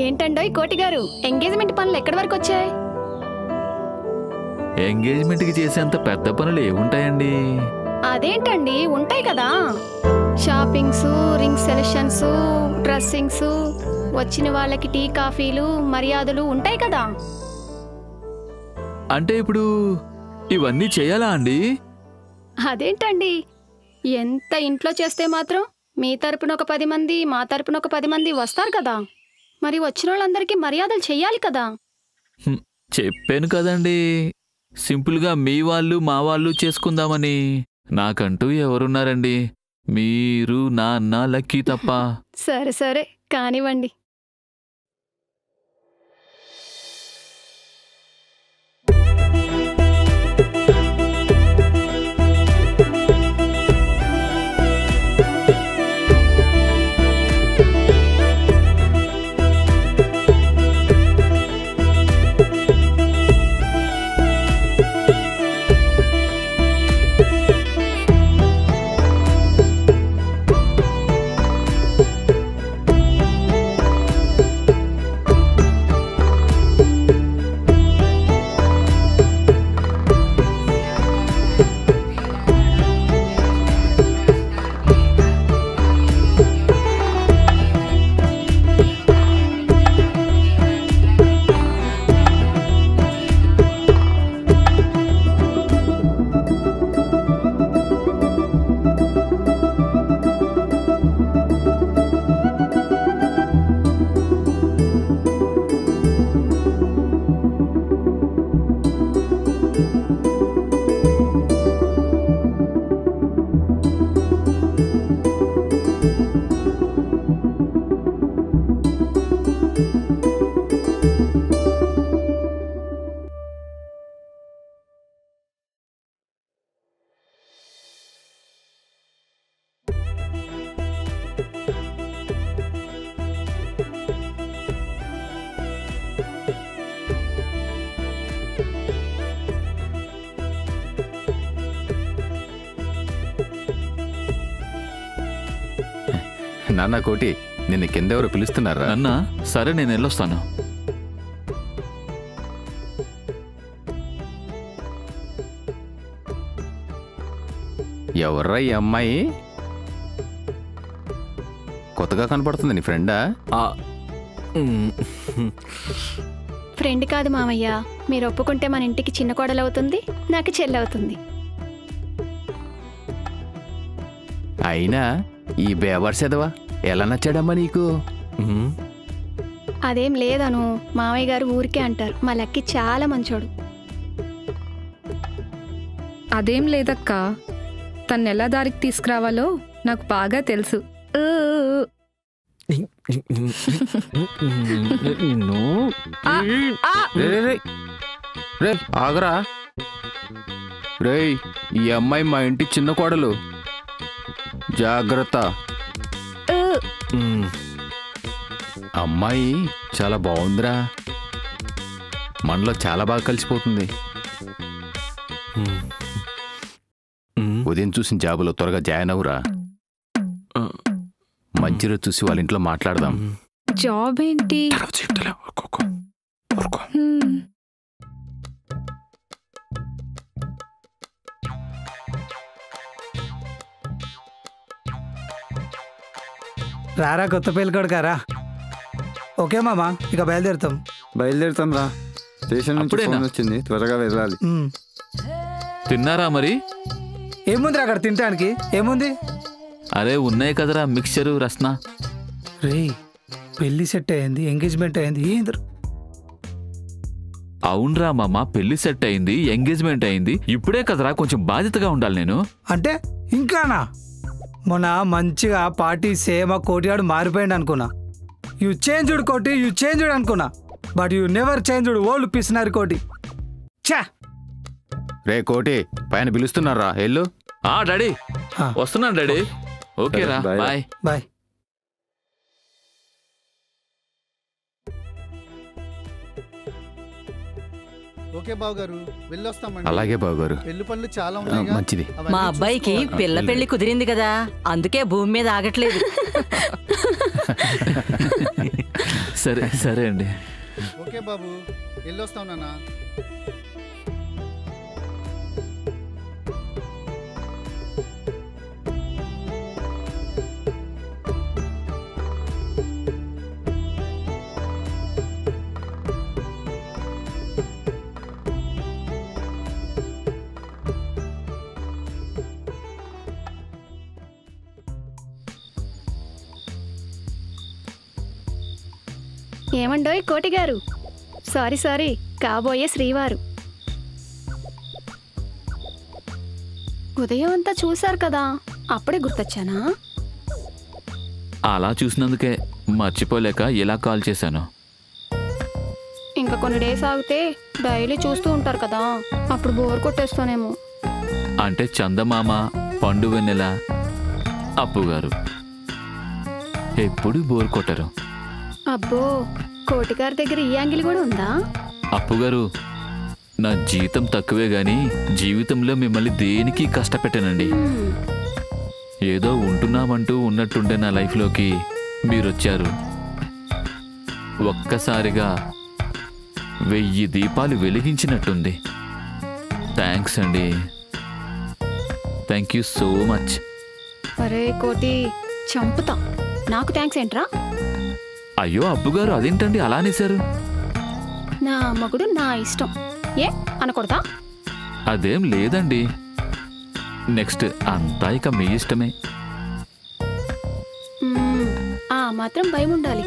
ఏంటండోయ్ కోటి గారు, ఎంగేజ్మెంట్ పనులు ఎక్కడి వరకు వచ్చాయి? ఎంగేజ్మెంట్కి చేసేంత పెద్ద పనులు ఏముంటాయండి? అదేంటండి, ఉంటాయి కదా. షాపింగ్స్, రింగ్ సెలక్షన్స్, డ్రెస్సింగ్స్, వచ్చిన వాళ్ళకి టీ కాఫీలు, మర్యాదలు ఉంటాయి కదా. అంటే ఇప్పుడు ఇవన్నీ చేయాలా అండి? అదేంటండి, ఎంత ఇంట్లో చేస్తే మాత్రం మీ తరపున ఒక 10 మంది, మా తరపున ఒక 10 మంది వస్తారు కదా. మరి వచ్చిన వాళ్ళందరికీ మర్యాదలు చెయ్యాలి కదా. చెప్పాను కదండి, సింపుల్గా మీ వాళ్ళు మా వాళ్ళు చేసుకుందామని. నాకంటూ ఎవరున్నారండి? మీరు, నాన్న, లక్కీ తప్ప. సరే సరే, కానివ్వండి. నాన్న కోటి, నిన్ను కిందెవరు పిలుస్తున్నారా? అన్న సరే నేను వెళ్ళొస్తాను. ఎవర్రా ఈ అమ్మాయి? కొత్తగా కనపడుతుంది, నీ ఫ్రెండా? ఫ్రెండ్ కాదు మామయ్య, మీరు ఒప్పుకుంటే మన ఇంటికి చిన్న కోడలవుతుంది, నాకు చెల్లవుతుంది. అయినా ఈ బేవర్స్ ఎదవా ఎలా నచ్చాడమ్మా నీకు? అదేం లేదను, మామయ్య గారు ఊరికే అంటారు. మా లక్కి చాలా మంచోడు. అదేం లేదక్కా, తను ఎలా దారికి తీసుకురావాలో నాకు బాగా తెలుసు. రే ఆగరా రే, ఈ అమ్మాయి మా ఇంటి చిన్న కోడలు, జాగ్రత్త. అమ్మాయి చాలా బాగుందిరా, మనలో చాలా బాగా కలిసిపోతుంది. ఉదయం చూసిన జాబులో త్వరగా జాయిన్ అవురా. మంచి రోజు చూసి వాళ్ళ ఇంట్లో మాట్లాడదాం. జాబ్ ఏంటి? రారా కొత్త పెళ్ళి కొడుకారా. ఓకే మామా, ఇక బయలుదేరుతాం. బయలుదేరుతాం రా. స్టేషన్ నుంచి ఫోన్ వచ్చింది, త్వరగా వెళ్ళాలి. తిన్నారా మరి? ఏముంది అక్కడ తినడానికి? ఏముంది? అరే ఉన్నాయి కదరా మిక్చరు, రస్నా. రే పెళ్లి సెట్ అయింది, ఎంగేజ్మెంట్ అయింది, ఏంది? అవునరా మామ, పెళ్లి సెట్ అయింది, ఎంగేజ్మెంట్ అయింది, ఇప్పుడే కదరా కొంచెం బాధ్యతగా ఉండాలి నేను. అంటే ఇంకానా? మొన్న మంచిగా పార్టీ సేమ కోటిగాడు మారిపోయింది అనుకున్నా. యు చేంజ్డ్ కోటి, యు చేంజ్డ్ అనుకున్నా, but you never changed old పిసినారి కోటి. ఛా! రే కోటి, పైన పిలుస్తున్నారా, ఎల్లు. డాడీ వస్తున్నాను డాడీ. ఓకేరా, బాయ్ బాయ్. ఓకే బావు గారు, వెళ్ళొస్తామండి. అలాగే బావు గారు, పెళ్లి పనులు చాలా ఉన్నాయి. మంచిది. మా అబ్బాయికి పిల్ల పెళ్లి కుదిరింది కదా, అందుకే భూమి మీద ఆగట్లేదు. సరే సరే అండి. ఓకే బాబు, వెళ్ళొస్తాం నాన్న. ఏమండోయ్ కోటి గారు, సారీ సారీ, కాబోయే శ్రీవారు. ఉదయం అంతా చూశారు కదా, అప్పుడే గుర్తొచ్చానా? అలా చూసినందుకే మర్చిపోలేక ఇలా కాల్ చేశాను. ఇంకా కొన్ని డేస్ ఆగితే డైలీ చూస్తూ ఉంటారు కదా, అప్పుడు బోర్ కొట్టేస్తానేమో. అంటే చందమామ, పండు వెన్నెల, అప్పుగారు ఎప్పుడు బోర్ కొట్టరు. అబ్బో, కోటిగారి దగ్గర ఈ యాంగిల్ కూడా ఉందా? అప్పుగారు, నా జీతం తక్కువే గాని జీవితంలో మిమ్మల్ని దేనికి కష్టపెట్టానండి. ఏదో ఉంటున్నామంటూ ఉన్నట్టుండే నా లైఫ్లోకి మీరొచ్చారు. ఒక్కసారిగా 1000 దీపాలు వెలిగించినట్టుంది. థ్యాంక్స్ అండి, థ్యాంక్ యూ సో మచ్. అరే కోటి, చంపుతా. నాకు థ్యాంక్స్ ఏంట్రా? అయ్యో అప్పుగారు, అదేంటండి అలా అనేశారు? నా మగుడు నా ఇష్టం, ఏ అనకూడదా? అదేం లేదండి, నెక్స్ట్ అంతా ఇక మీ ఇష్టమే. ఆ మాత్రం భయం ఉండాలి.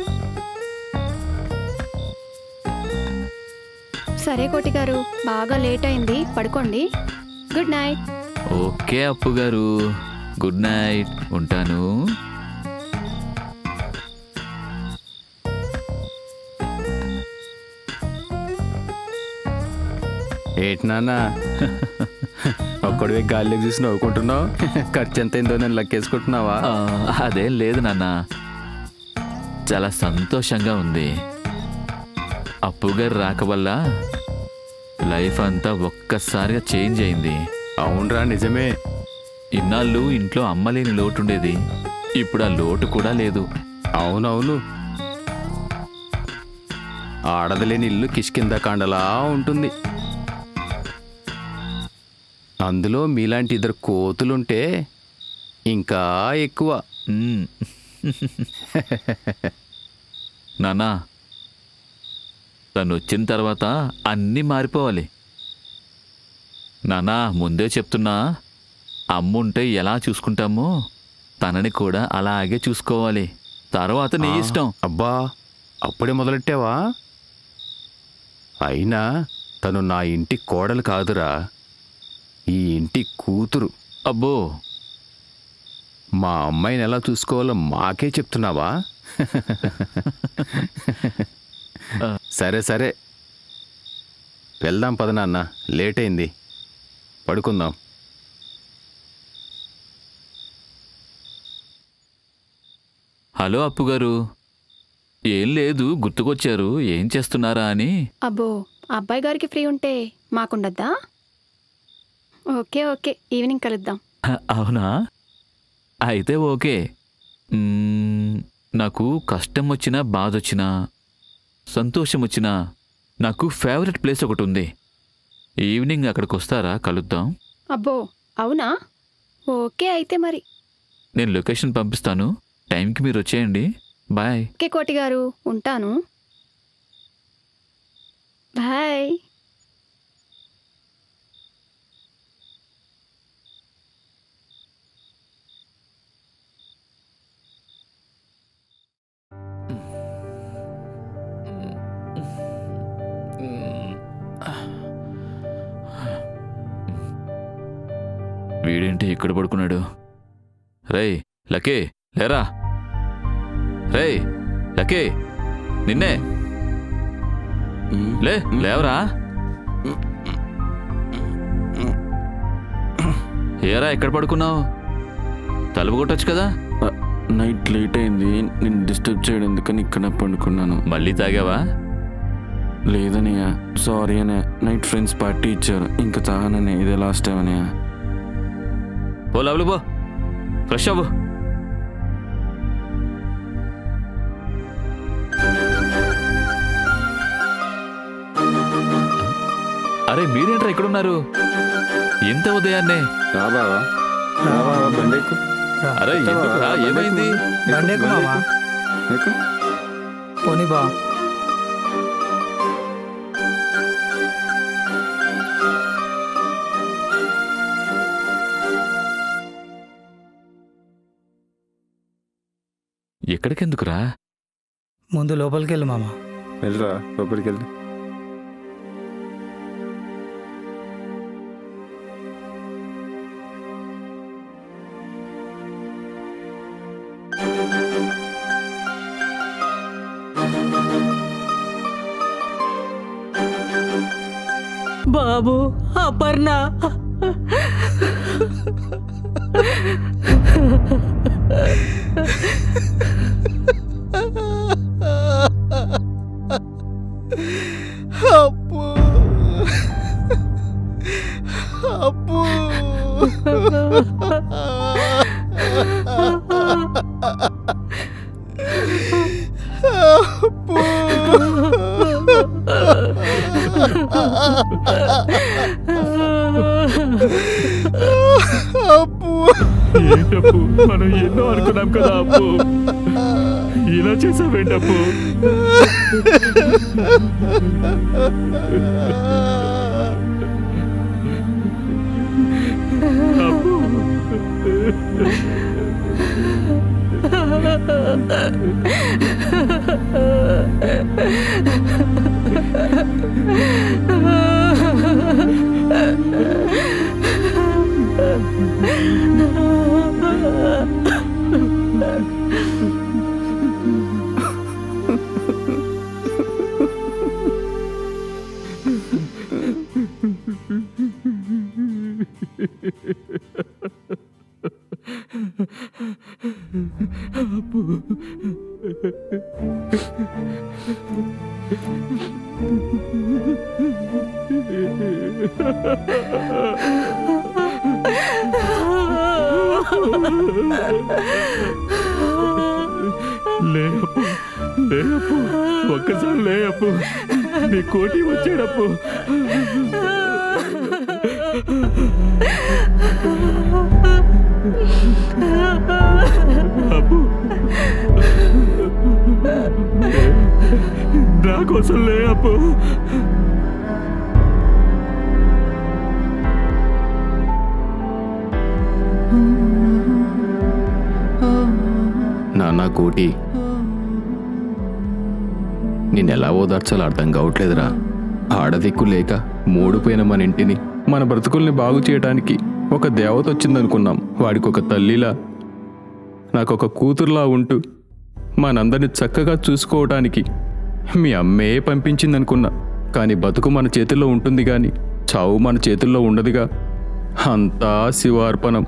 సరే కోటి గారు, బాగా లేట్ అయింది, పడుకోండి. Good night. ఓకే అప్పుగారు, గుడ్ నైట్, ఉంటాను. ఏంటి నాన్న ఒక్కడివే గాలిలోకి చూసి నవ్వుకుంటున్నావు? ఖర్చు ఎంత అయిందో నేను లెక్కేసుకుంటున్నావా? అదేం లేదు నాన్న, చాలా సంతోషంగా ఉంది. అప్పుగారు రాక వల్ల లైఫ్ అంతా ఒక్కసారిగా చేంజ్ అయింది. అవునరా, నిజమే. ఇన్నాళ్ళు ఇంట్లో అమ్మలేని లోటుండేది, ఇప్పుడు ఆ లోటు కూడా లేదు. అవునవును, ఆడదలేని ఇల్లు కిష్కింద ఉంటుంది. అందులో మీలాంటి 2 కోతులుంటే ఇంకా ఎక్కువ. నానా, తను వచ్చిన తర్వాత అన్నీ మారిపోవాలి. నానా, ముందే చెప్తున్నా, అమ్ముంటే ఎలా చూసుకుంటామో తనని కూడా అలాగే చూసుకోవాలి. తర్వాత నీ ఇష్టం. అబ్బా, అప్పుడే మొదలెట్టావా? అయినా తను నా ఇంటి కోడలు కాదురా, ఈ ఇంటి కూతురు. అబ్బో, మా అమ్మాయిని ఎలా చూసుకోవాలో మాకే చెప్తున్నావా? సరే సరే, వెళ్దాం పద నాన్న, లేట్ అయింది, పడుకుందాం. హలో అప్పుగారు. ఏం లేదు, గుర్తుకొచ్చారు. ఏం చేస్తున్నారా అని. అబ్బో, అబ్బాయి గారికి ఫ్రీ ఉంటే మాకుండద్దా? ఓకే ఓకే, ఈవినింగ్ కలుద్దాం. అవునా? అయితే ఓకే. నాకు కష్టం వచ్చినా, బాధ వచ్చినా, సంతోషం వచ్చినా, నాకు ఫేవరెట్ ప్లేస్ ఒకటి ఉంది. ఈవినింగ్ అక్కడికి వస్తారా? కలుద్దాం. అబ్బో, అవునా? ఓకే అయితే మరి. నేను లొకేషన్ పంపిస్తాను, టైంకి మీరు వచ్చేయండి. బాయ్. ఓకే కోటి గారు, ఉంటాను. బాయ్. వీడేంటి ఇక్కడ పడుకున్నాడు? రేయ్ లకే, లేరా. రేయ్ లకే, నిన్నే. లేవరా. ఏరా ఎక్కడ పడుకున్నావు? తలుపు కొట్టొచ్చు కదా. నైట్ లేట్ అయింది, నేను డిస్టర్బ్ చేయడం ఎందుకని ఇక్కడ పడుకున్నాను. మళ్ళీ తాగావా? లేదనయ్య, సారీ అనే. నైట్ ఫ్రెండ్స్ పార్టీ ఇచ్చారు, ఇంకా తాగననే. ఇదే లాస్ట్ టైం అనయ్య. పో లవ్లు, పో, ఫ్రెష్ అవ్వు. అరే మీరేంట్రా ఇక్కడున్నారు? ఎంత ఉదయాన్నే? రా బావా, రా బావా, బండెక్కు. అరే ఎందుకురా, ఏమైంది? బండెక్కు మామా. ఎక్కు. పోనీ బా. ఎక్కడికెందుకురా? ముందు లోపలికి వెళ్ళు మామా. వెళ్ళరా, లోపలికి వెళ్ళు. బాబు, అపర్ణ, అప్పు అప్పు ఏంటప్పు, మనం ఎన్నో అనుకున్నాం కదా అప్పు, ఇలా చేసావేంటప్పు? లే అప్పు, ఒక్కసారి లే అప్పు, నీ కోటి వచ్చాడప్పు. అప్పు నా కోసం లే అప్పు. నాన్న కోటి, నేనెలా ఓదార్చాలో అర్థం కావట్లేదురా. ఆడదిక్కు లేక మూడిపోయిన మన ఇంటిని, మన బ్రతుకుల్ని బాగు చేయడానికి ఒక దేవత వచ్చిందనుకున్నాం. వాడికి ఒక తల్లిలా, నాకొక కూతురులా ఉంటూ మనందరిని చక్కగా చూసుకోవటానికి మీ అమ్మే పంపించిందనుకున్నా. కానీ బతుకు మన చేతుల్లో ఉంటుంది కానీ చావు మన చేతుల్లో ఉండదుగా. అంతా శివార్పణం.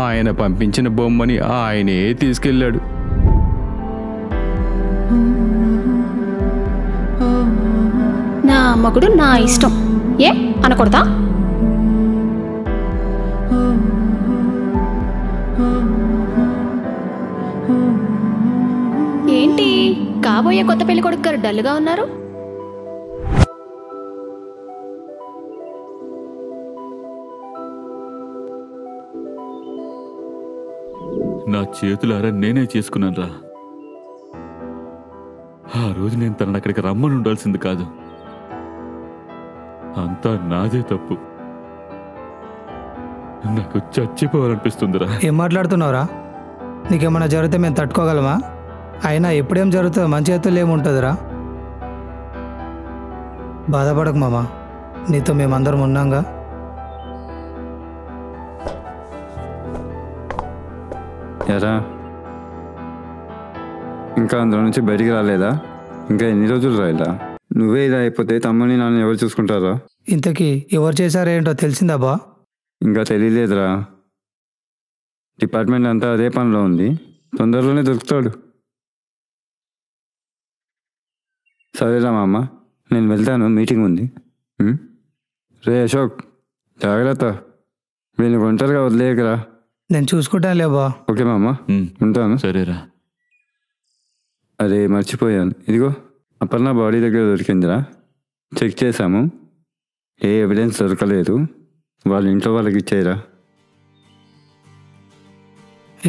ఆయన పంపించిన బొమ్మని ఆయనే తీసుకెళ్ళాడు. నా మగుడు నా ఇష్టం, ఏ అనకూడదా? ఏంటి కాబోయే కొత్త పెళ్లి కొడుకు గారు డల్గా ఉన్నారు? నా చేతులారా నేనే చేసుకున్నాను రా. ఆ రోజు నేను తనని అక్కడికి రమ్మని ఉండాల్సింది కాదు. అంతా నాదే తప్పు. నాకు చచ్చిపోవాలనిపిస్తుందిరా. ఏం మాట్లాడుతున్నావురా? నీకేమన్నా జరిగితే మేము తట్టుకోగలమా? అయినా ఎప్పుడేం జరుగుతుందో మన చేతుల్లో ఏముంటుందిరా? బాధపడకు మామ, నీతో మేమందరం ఉన్నాంగా. ఎరా, ఇంకా అందులో నుంచి బయటికి రాలేదా? ఇంకా ఎన్ని రోజులు రాయిలా? నువ్వే ఇలా అయిపోతే తమ్ముని నన్ను ఎవరు చూసుకుంటారా? ఇంతకీ ఎవరు చేశారేంటో తెలిసిందా బా? ఇంకా తెలియలేదురా. డిపార్ట్మెంట్ అంతా అదే పనిలో ఉంది. తొందరలోనే దొరుకుతాడు. సరేరా మామ, నేను వెళ్తాను, మీటింగ్ ఉంది. రే అశోక్, జాగ్రత్త, వీళ్ళు ఒంటరిగా వదిలేయకరా. నేను చూసుకుంటానులే బా. ఓకే మామ, ఉంటాను. సరేరా. అరే మర్చిపోయాను, ఇదిగో అపర్ణ బాడీ దగ్గర దొరికిందిరా. చెక్ చేశాము, ఏ ఎవిడెన్స్ దొరకలేదు. వాళ్ళ ఇంట్లో వాళ్ళకి ఇచ్చేయరా.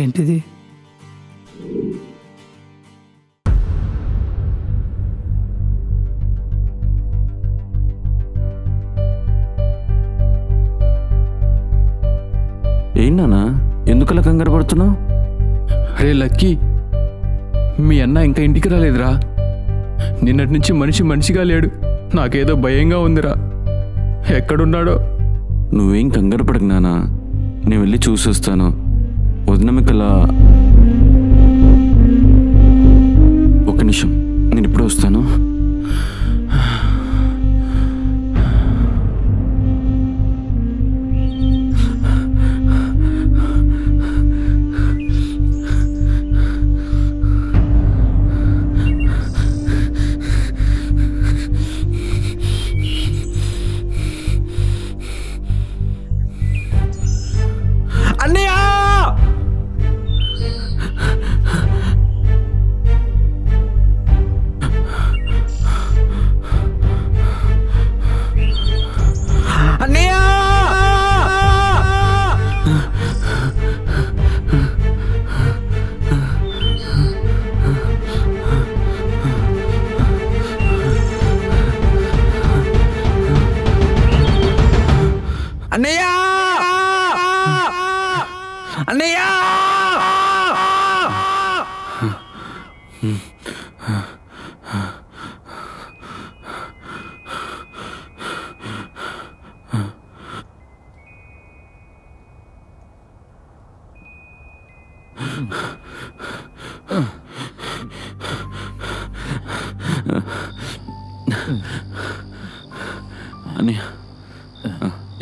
ఏంటిది? ఏంటన్నా ఎందుకలా కంగారు పడుతున్నావు? అరే లక్కీ, మీ అన్న ఇంకా ఇంటికి రాలేదురా. నిన్నటి నుంచి మనిషిగా లేడు. నాకేదో భయంగా ఉందిరా. ఎక్కడున్నాడో? నువ్వేం కంగారు పడకు నానా, నేను వెళ్ళి చూసొస్తాను. వదినమ్మకలా ఒక నిమిషం, నేను ఇప్పుడు వస్తాను.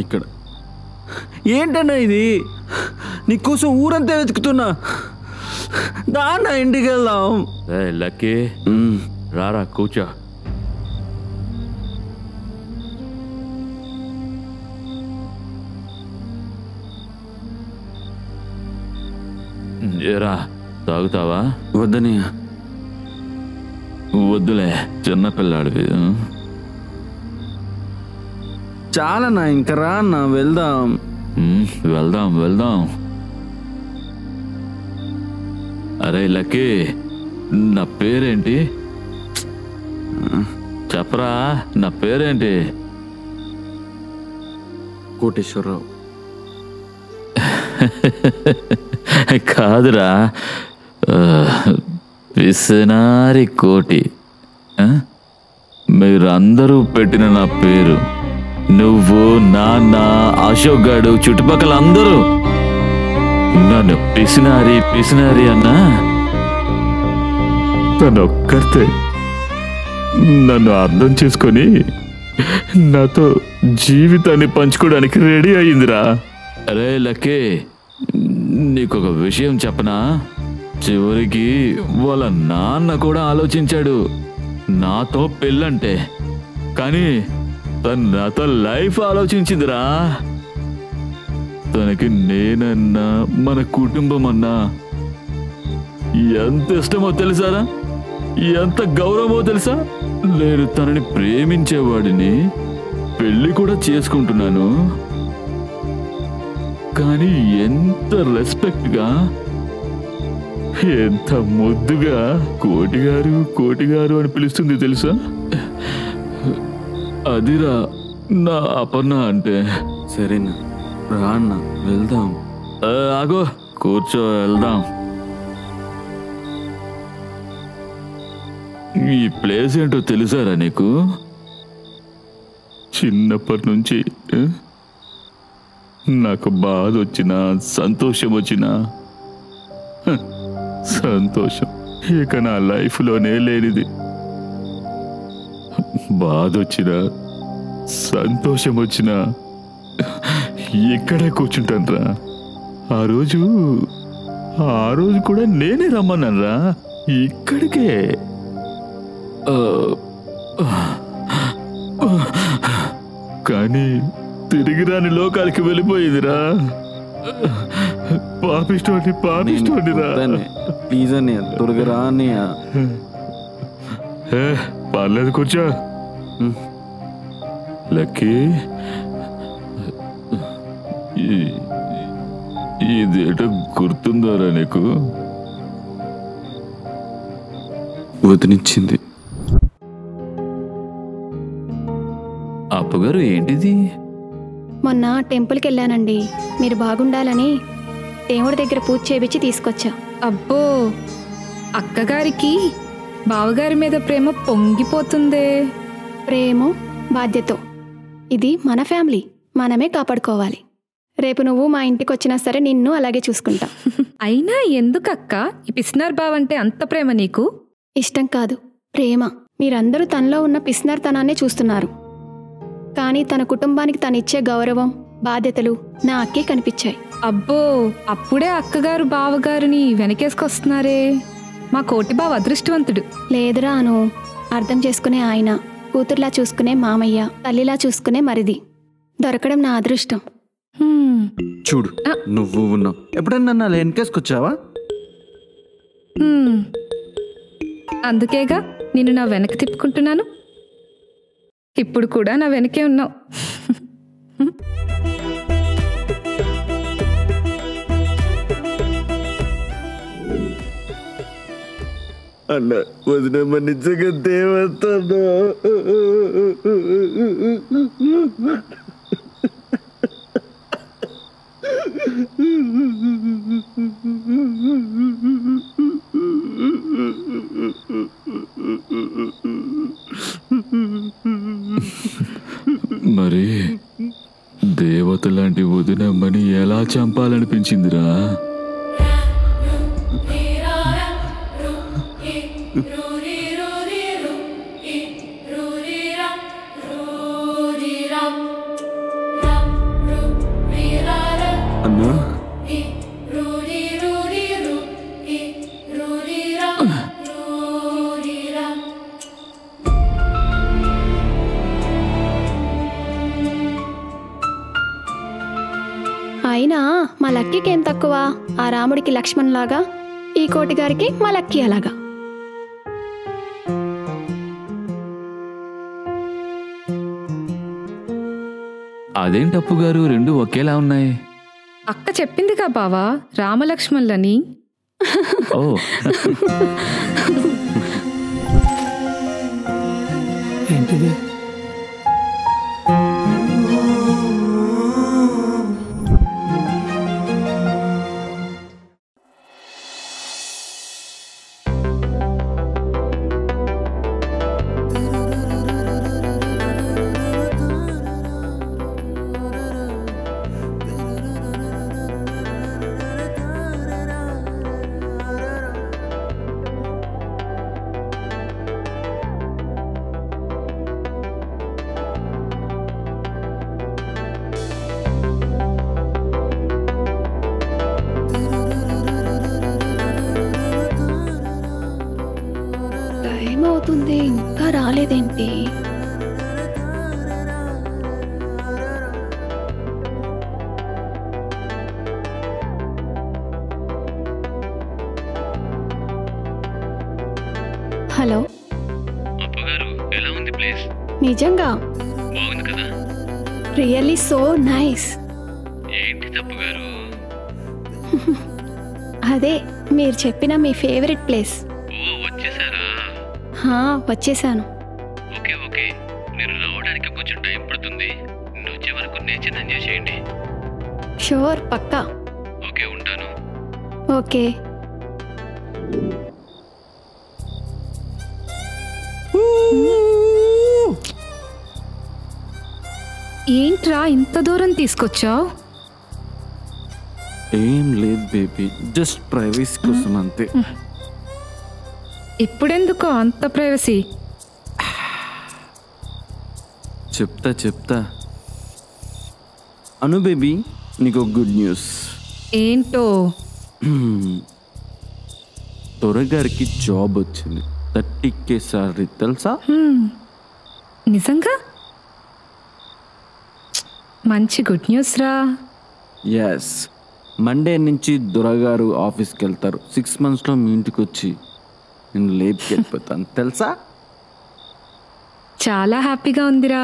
ఇక్కడ ఏంటన్నా ఇది? నీకోసం ఊరంతా వెతుకుతున్నా. దాన్న ఇంటికి వెళ్దాం. లక్కీ, రారా కూర్చో. ఏరా తాగుతావా? వద్దని. వద్దులే, చిన్నపిల్లాడివి. చాలన్నా, ఇంక రా అన్న, వెళ్దాం. వెళ్దాం వెళ్దాం. అరే లక్కీ, నా పేరేంటి చెప్పరా? నా పేరేంటి? కోటేశ్వరరావు. కాదురా, పిసినారి కోటి. మీరందరూ పెట్టిన నా పేరు. నువ్వు, నాన్న, అశోక్ గాడు, చుట్టుపక్కల అందరూ నన్ను పిసినారి పిసినారి అన్నా. తనొక్కరితే నన్ను అర్థం చేసుకొని నాతో జీవితాన్ని పంచుకోవడానికి రెడీ అయిందిరా. అరే లక్కీ, నీకొక విషయం చెప్పనా? చివరికి వాళ్ళ నాన్న కూడా ఆలోచించాడు నాతో పెళ్ళంటే, కానీ తను నాతో లైఫ్ ఆలోచించిందిరా. తనకి నేనన్నా మన కుటుంబం అన్నా ఎంత ఇష్టమో తెలుసారా? ఎంత గౌరవమో తెలుసా? నేను తనని ప్రేమించేవాడిని, పెళ్లి కూడా చేసుకుంటున్నాను. కానీ ఎంత రెస్పెక్ట్గా, ఎంత ముద్దుగా కోటిగారు కోటిగారు అని పిలుస్తుంది తెలుసా? అదిరా నా అపర్ణ అంటే. సరేనా, రా అన్న, వెళ్దాం. ఆగో, కూర్చో, వెళ్దాం. ఈ ప్లేస్ ఏంటో తెలుసారా నీకు? చిన్నప్పటి నుంచి నాకు బాధ వచ్చినా సంతోషం వచ్చినా, సంతోషం ఇక నా లైఫ్లోనే లేనిది. బాధ వచ్చినా సంతోషం వచ్చినా ఇక్కడే కూర్చుంటానురా. ఆ రోజు కూడా నేనే రమ్మన్నానురా ఇక్కడికే. కానీ తిరిగి రాని లోకాలకి వెళ్ళిపోయిందిరా. పాపిస్తోండిరా. ప్లీజ్ అన్నయ్య, త్వరగా రా అన్నయ్య. పర్లేదు, కూర్చో. లక్కీ, ఇదేటో గుర్తుందోరా నీకు? వదినిచ్చింది. అప్పగారు, ఏంటిది? మొన్న టెంపుల్కి వెళ్ళానండి. మీరు బాగుండాలని దేవుడి దగ్గర పూజ చేయించి తీసుకొచ్చా. అబ్బో, అక్కగారికి బావగారి మీద ప్రేమ పొంగిపోతుందే. ప్రేమ బాధ్యత, ఇది మన ఫ్యామిలీ, మనమే కాపాడుకోవాలి. రేపు నువ్వు మా ఇంటికి వచ్చినా సరే నిన్ను అలాగే చూసుకుంటా. అయినా ఎందుకక్క ఈ పిసినార్ బావంటే అంత ప్రేమ నీకు? ఇష్టం కాదు, ప్రేమ. మీరందరూ తనలో ఉన్న పిసినార్తనాన్ని చూస్తున్నారు, కానీ తన కుటుంబానికి తనిచ్చే గౌరవం, బాధ్యతలు నా అక్కే కనిపించాయి. అబ్బో, అప్పుడే అక్కగారు బావగారిని వెనకేసుకొస్తున్నారే. మా కోటి బావ అదృష్టవంతుడు. లేదురా అను, అర్థం చేసుకునే ఆయన, కూతుర్లా చూసుకునే మామయ్య, తల్లిలా చూసుకునే మరిది దొరకడం నా అదృష్టం. చూడు, నువ్వు ఉన్నావు. ఎప్పుడన్నా నన్ను వెనకేసుకొచ్చావా? అందుకేగా నిన్ను నా వెనక తిప్పుకుంటున్నాను. ఇప్పుడు కూడా నా వెనకే ఉన్నావు. అన్న, వదినమ్మ నిజంగా దేవత. మరి దేవత లాంటి వదినమ్మని ఎలా చంపాలనిపించిందిరా? అన్నా, అయినా మా లక్కీకి ఏం తక్కువ? ఆ రాముడికి లక్ష్మణ్ లాగా, ఈ కోటి గారికి మా లక్కీ అలాగా. అదేంటప్పు గారు రెండు ఒకేలా ఉన్నాయి? అక్క చెప్పిందిగా బావా రామలక్ష్మణులని. ఓ ఏంటిది? టైం అవుతుంది, ఇంకా రాలేదేంటి? హలో అప్పగారు ఎలా ఉంది ప్లేస్? నిజంగా బాగుంది కదా? Really so nice. ఏంటి తప్పుగారు? అదే మీరు చెప్పిన మీ ఫేవరెట్ ప్లేస్. ఓ వచ్చేసారా? వచ్చేసాను. ఓకే ఓకే, మీరు రావడానికి కొంచెం టైం పడుతుంది. నేను వచ్చే వరకు నేచర్ ఎంజాయ్ చేయండి. షూర్, పక్కా. ఓకే ఉంటాను. ఓకే. ఏంట్రా ఇంత దూరం తీసుకొచ్చావు? ఏం లేదు బేబీ, జస్ట్ ప్రైవసీ కోసం అంతే. ఇప్పుడెందుకో అంత ప్రైవసీ? చెప్తా అను బేబీ, నీకు గుడ్ న్యూస్. ఏంటో? దొరగారికి జాబ్ వచ్చింది, 30K సాలరీ, తెలుసా? నిజంగా? మంచి గుడ్ న్యూస్ రా. ఎస్, మండే నుంచి దొరగారు ఆఫీస్కి వెళ్తారు. 6 monthsలో మీ ఇంటికి వచ్చి నేను లేపుకి వెళ్ళిపోతాను, తెలుసా? చాలా హ్యాపీగా ఉందిరా.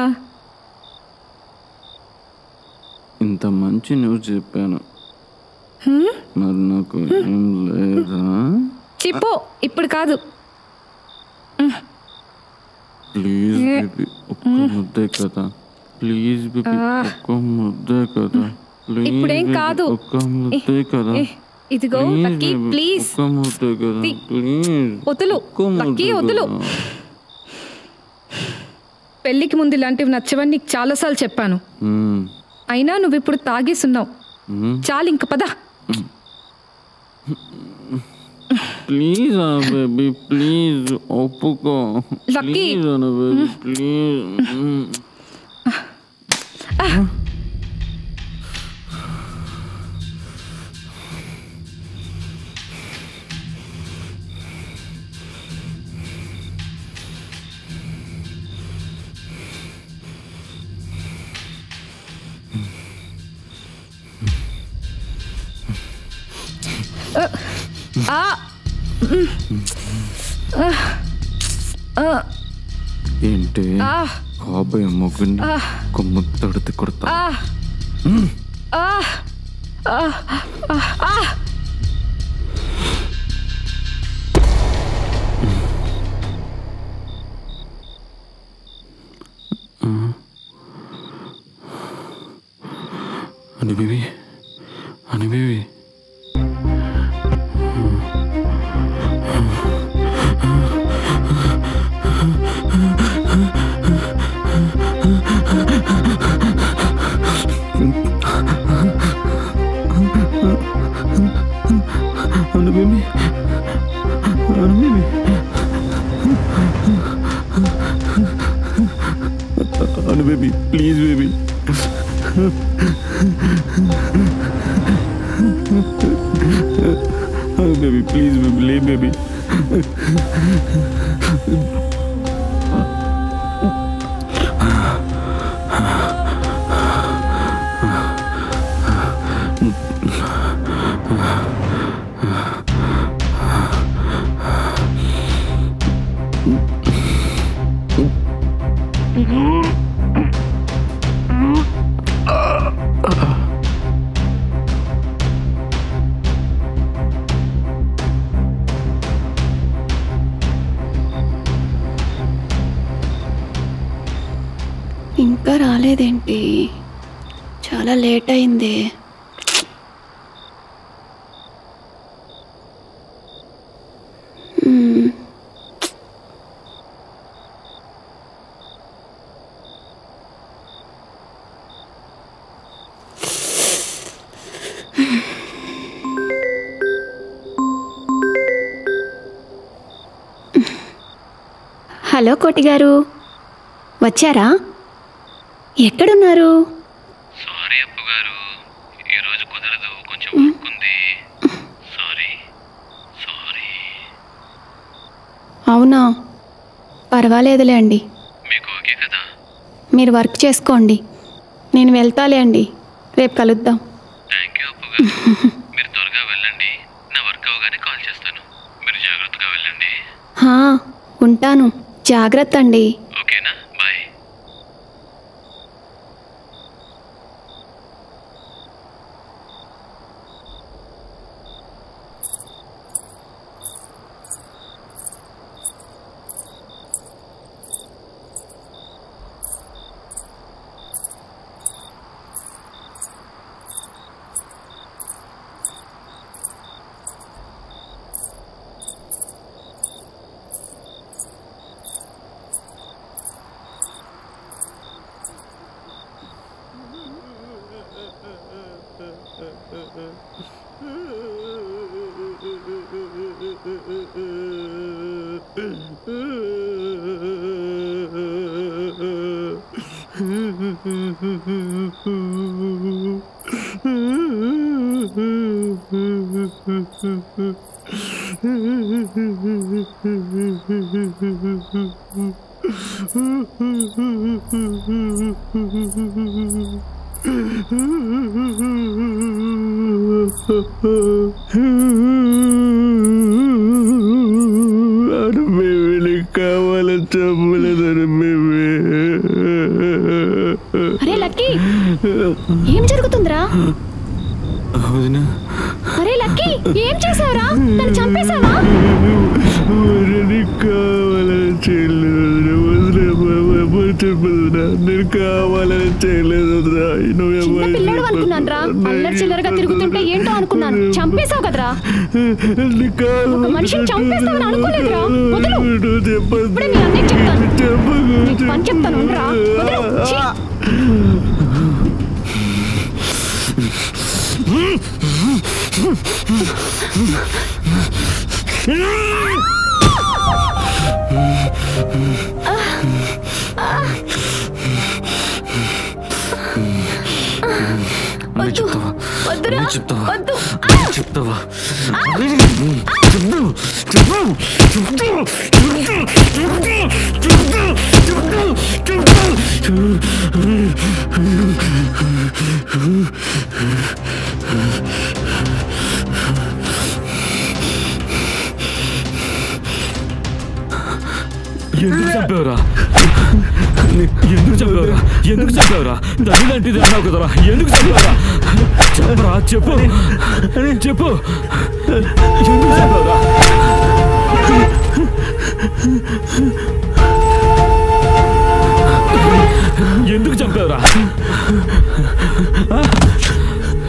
ఇంత మంచి న్యూస్ చెప్పాను, మరి నాకు ఏం లేదా? చెప్పు, ఇప్పుడు కాదు. ప్లీజ్ బేబీ, ఒక్క ముద్దే కదా. ప్లీజ్ బేబీ, ఒక్క ముద్దే కదా. ఇప్పుడేం కాదు. ఒక్క ముద్దే కదా. ఇదిగో లక్కీ, ప్లీజ్. ఒక్క ముద్దే కదా, ప్లీజ్. వదులు లక్కీ, వదులు. పెళ్ళికి ముందు ఇలాంటివి నచ్చవని నీకు చాలాసార్లు చెప్పాను. అయినా నువ్వు ఇప్పుడు తాగేసున్నావు. చాలు, ఇంక పద. ప్లీజ్ బేబీ, ప్లీజ్ ఒప్పుకో. Lucky, please. ఏంటి కాబోయే మొగ్గుని కొమ్ము తడితే కొడతా. అని బేబీ, అని baby. Anu baby, Anu baby, please baby. Anu baby, please baby, lay baby. రాలేదేంటి? చాలా లేట్ అయింది. హలో కోటి గారు, వచ్చారా? ఎక్కడున్నారు? సారీ అప్పు గారు, ఈరోజు కుదరదు, కొంచెం వర్క్ ఉంది. సారీ. అవునా, పర్వాలేదులే అండి. మీకు ఓకే కదా? మీరు వర్క్ చేసుకోండి, నేను వెళ్తాలే అండి. రేపు కలుద్దాం. థ్యాంక్ యూ అప్పు గారు. మీరు త్వరగా వెళ్ళండి, నా వర్క్ అవగానే కాల్ చేస్తాను. మీరు జాగ్రత్తగా వెళ్ళండి. ఉంటాను, జాగ్రత్త అండి. ఓకేనా? బాయ్. అరే లక్కీ, ఏం జరుగుతుందిరా? అరే లక్కీ, ఏం చేసావురా? నన్ను చంపేశావా? నేను కావాలని చేయలేదు. చిన్న పిల్లడు అనుకున్నాను రా, అల్లరి చిల్లరగా తిరుగుతుంటే ఏంటో అనుకున్నాను. చంపేశావు కదరా? ఒక మనిషిని చంపేస్తావని అనుకోలేదురా. వదలు, ఇప్పుడే మీ అన్నయ్యకి చెప్తాను. నీకు పని చెప్తాను, ఉండరా? వదలు. ఛీ! ఎందుకు చంపావురా? ఎందుకు చంపావురా? దాని లాంటిది అన్నావు కదరా, ఎందుకు చంపావురా? చెప్పరా, చెప్పు చెప్పు, ఎందుకు చంపావురా? ఎందుకు చంపావురా?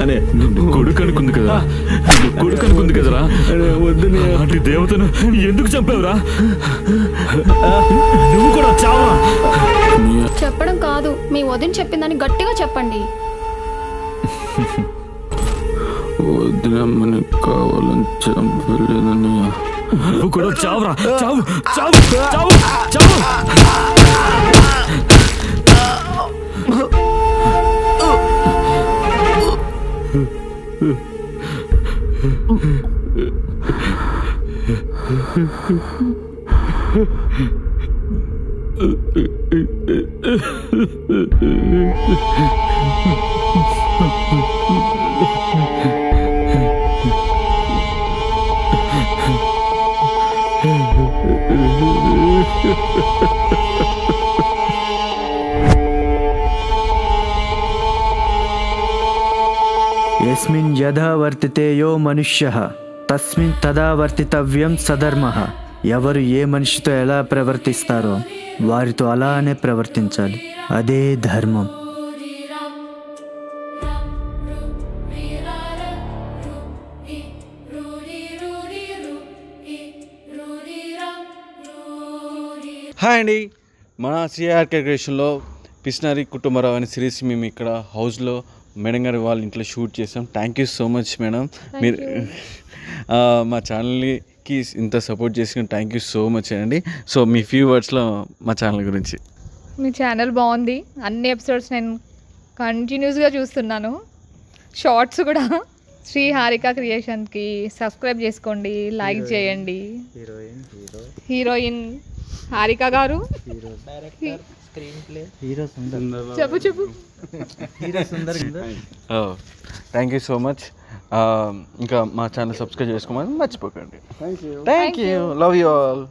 అనే కొడుకు అనుకుంది కదరా, కొడుకు అనుకుంది కదరా. అలాంటి దేవతను ఎందుకు చంపావురా? నువ్వు కూడా చావా? చెప్పడం కాదు, మీ వదిన చెప్పిందని గట్టిగా చెప్పండి. వదినమ్మని కావాలని చంపలేదని. నువ్వు కూడా చావురా, చావు చావు చావు చావు. యస్మిన్ యథా వర్తితే యో మనుష్యః తస్మిన్ తదా వర్తితవ్యం సధర్మః. ఎవరు ఏ మనిషితో ఎలా ప్రవర్తిస్తారో వారితో అలానే ప్రవర్తించాలి, అదే ధర్మం. హాయ్ అండి, మన సిఆర్కే క్రియేషన్లో పిస్నరీ కుటుంబరావు అనే సిరీస్ మేము ఇక్కడ హౌస్లో మేడం గారి వాళ్ళ ఇంట్లో షూట్ చేసాం. Thank you so much madam, మీరు మా ఛానల్కి ఇంత సపోర్ట్ చేసిన థ్యాంక్ యూ సో మచ్ అండి. సో మీ ఫ్యూ వర్డ్స్లో మా ఛానల్ గురించి. మీ ఛానల్ బాగుంది, అన్ని ఎపిసోడ్స్ నేను కంటిన్యూస్గా చూస్తున్నాను, షార్ట్స్ కూడా. శ్రీ హారిక క్రియేషన్కి సబ్స్క్రైబ్ చేసుకోండి, లైక్ చేయండి. హీరోయిన్ హారిక గారు, చెప్పు థ్యాంక్ యూ సో మచ్. ఇంకా మా ఛానల్ సబ్స్క్రైబ్ చేసుకోమని మర్చిపోకండి. Thank you, love you all.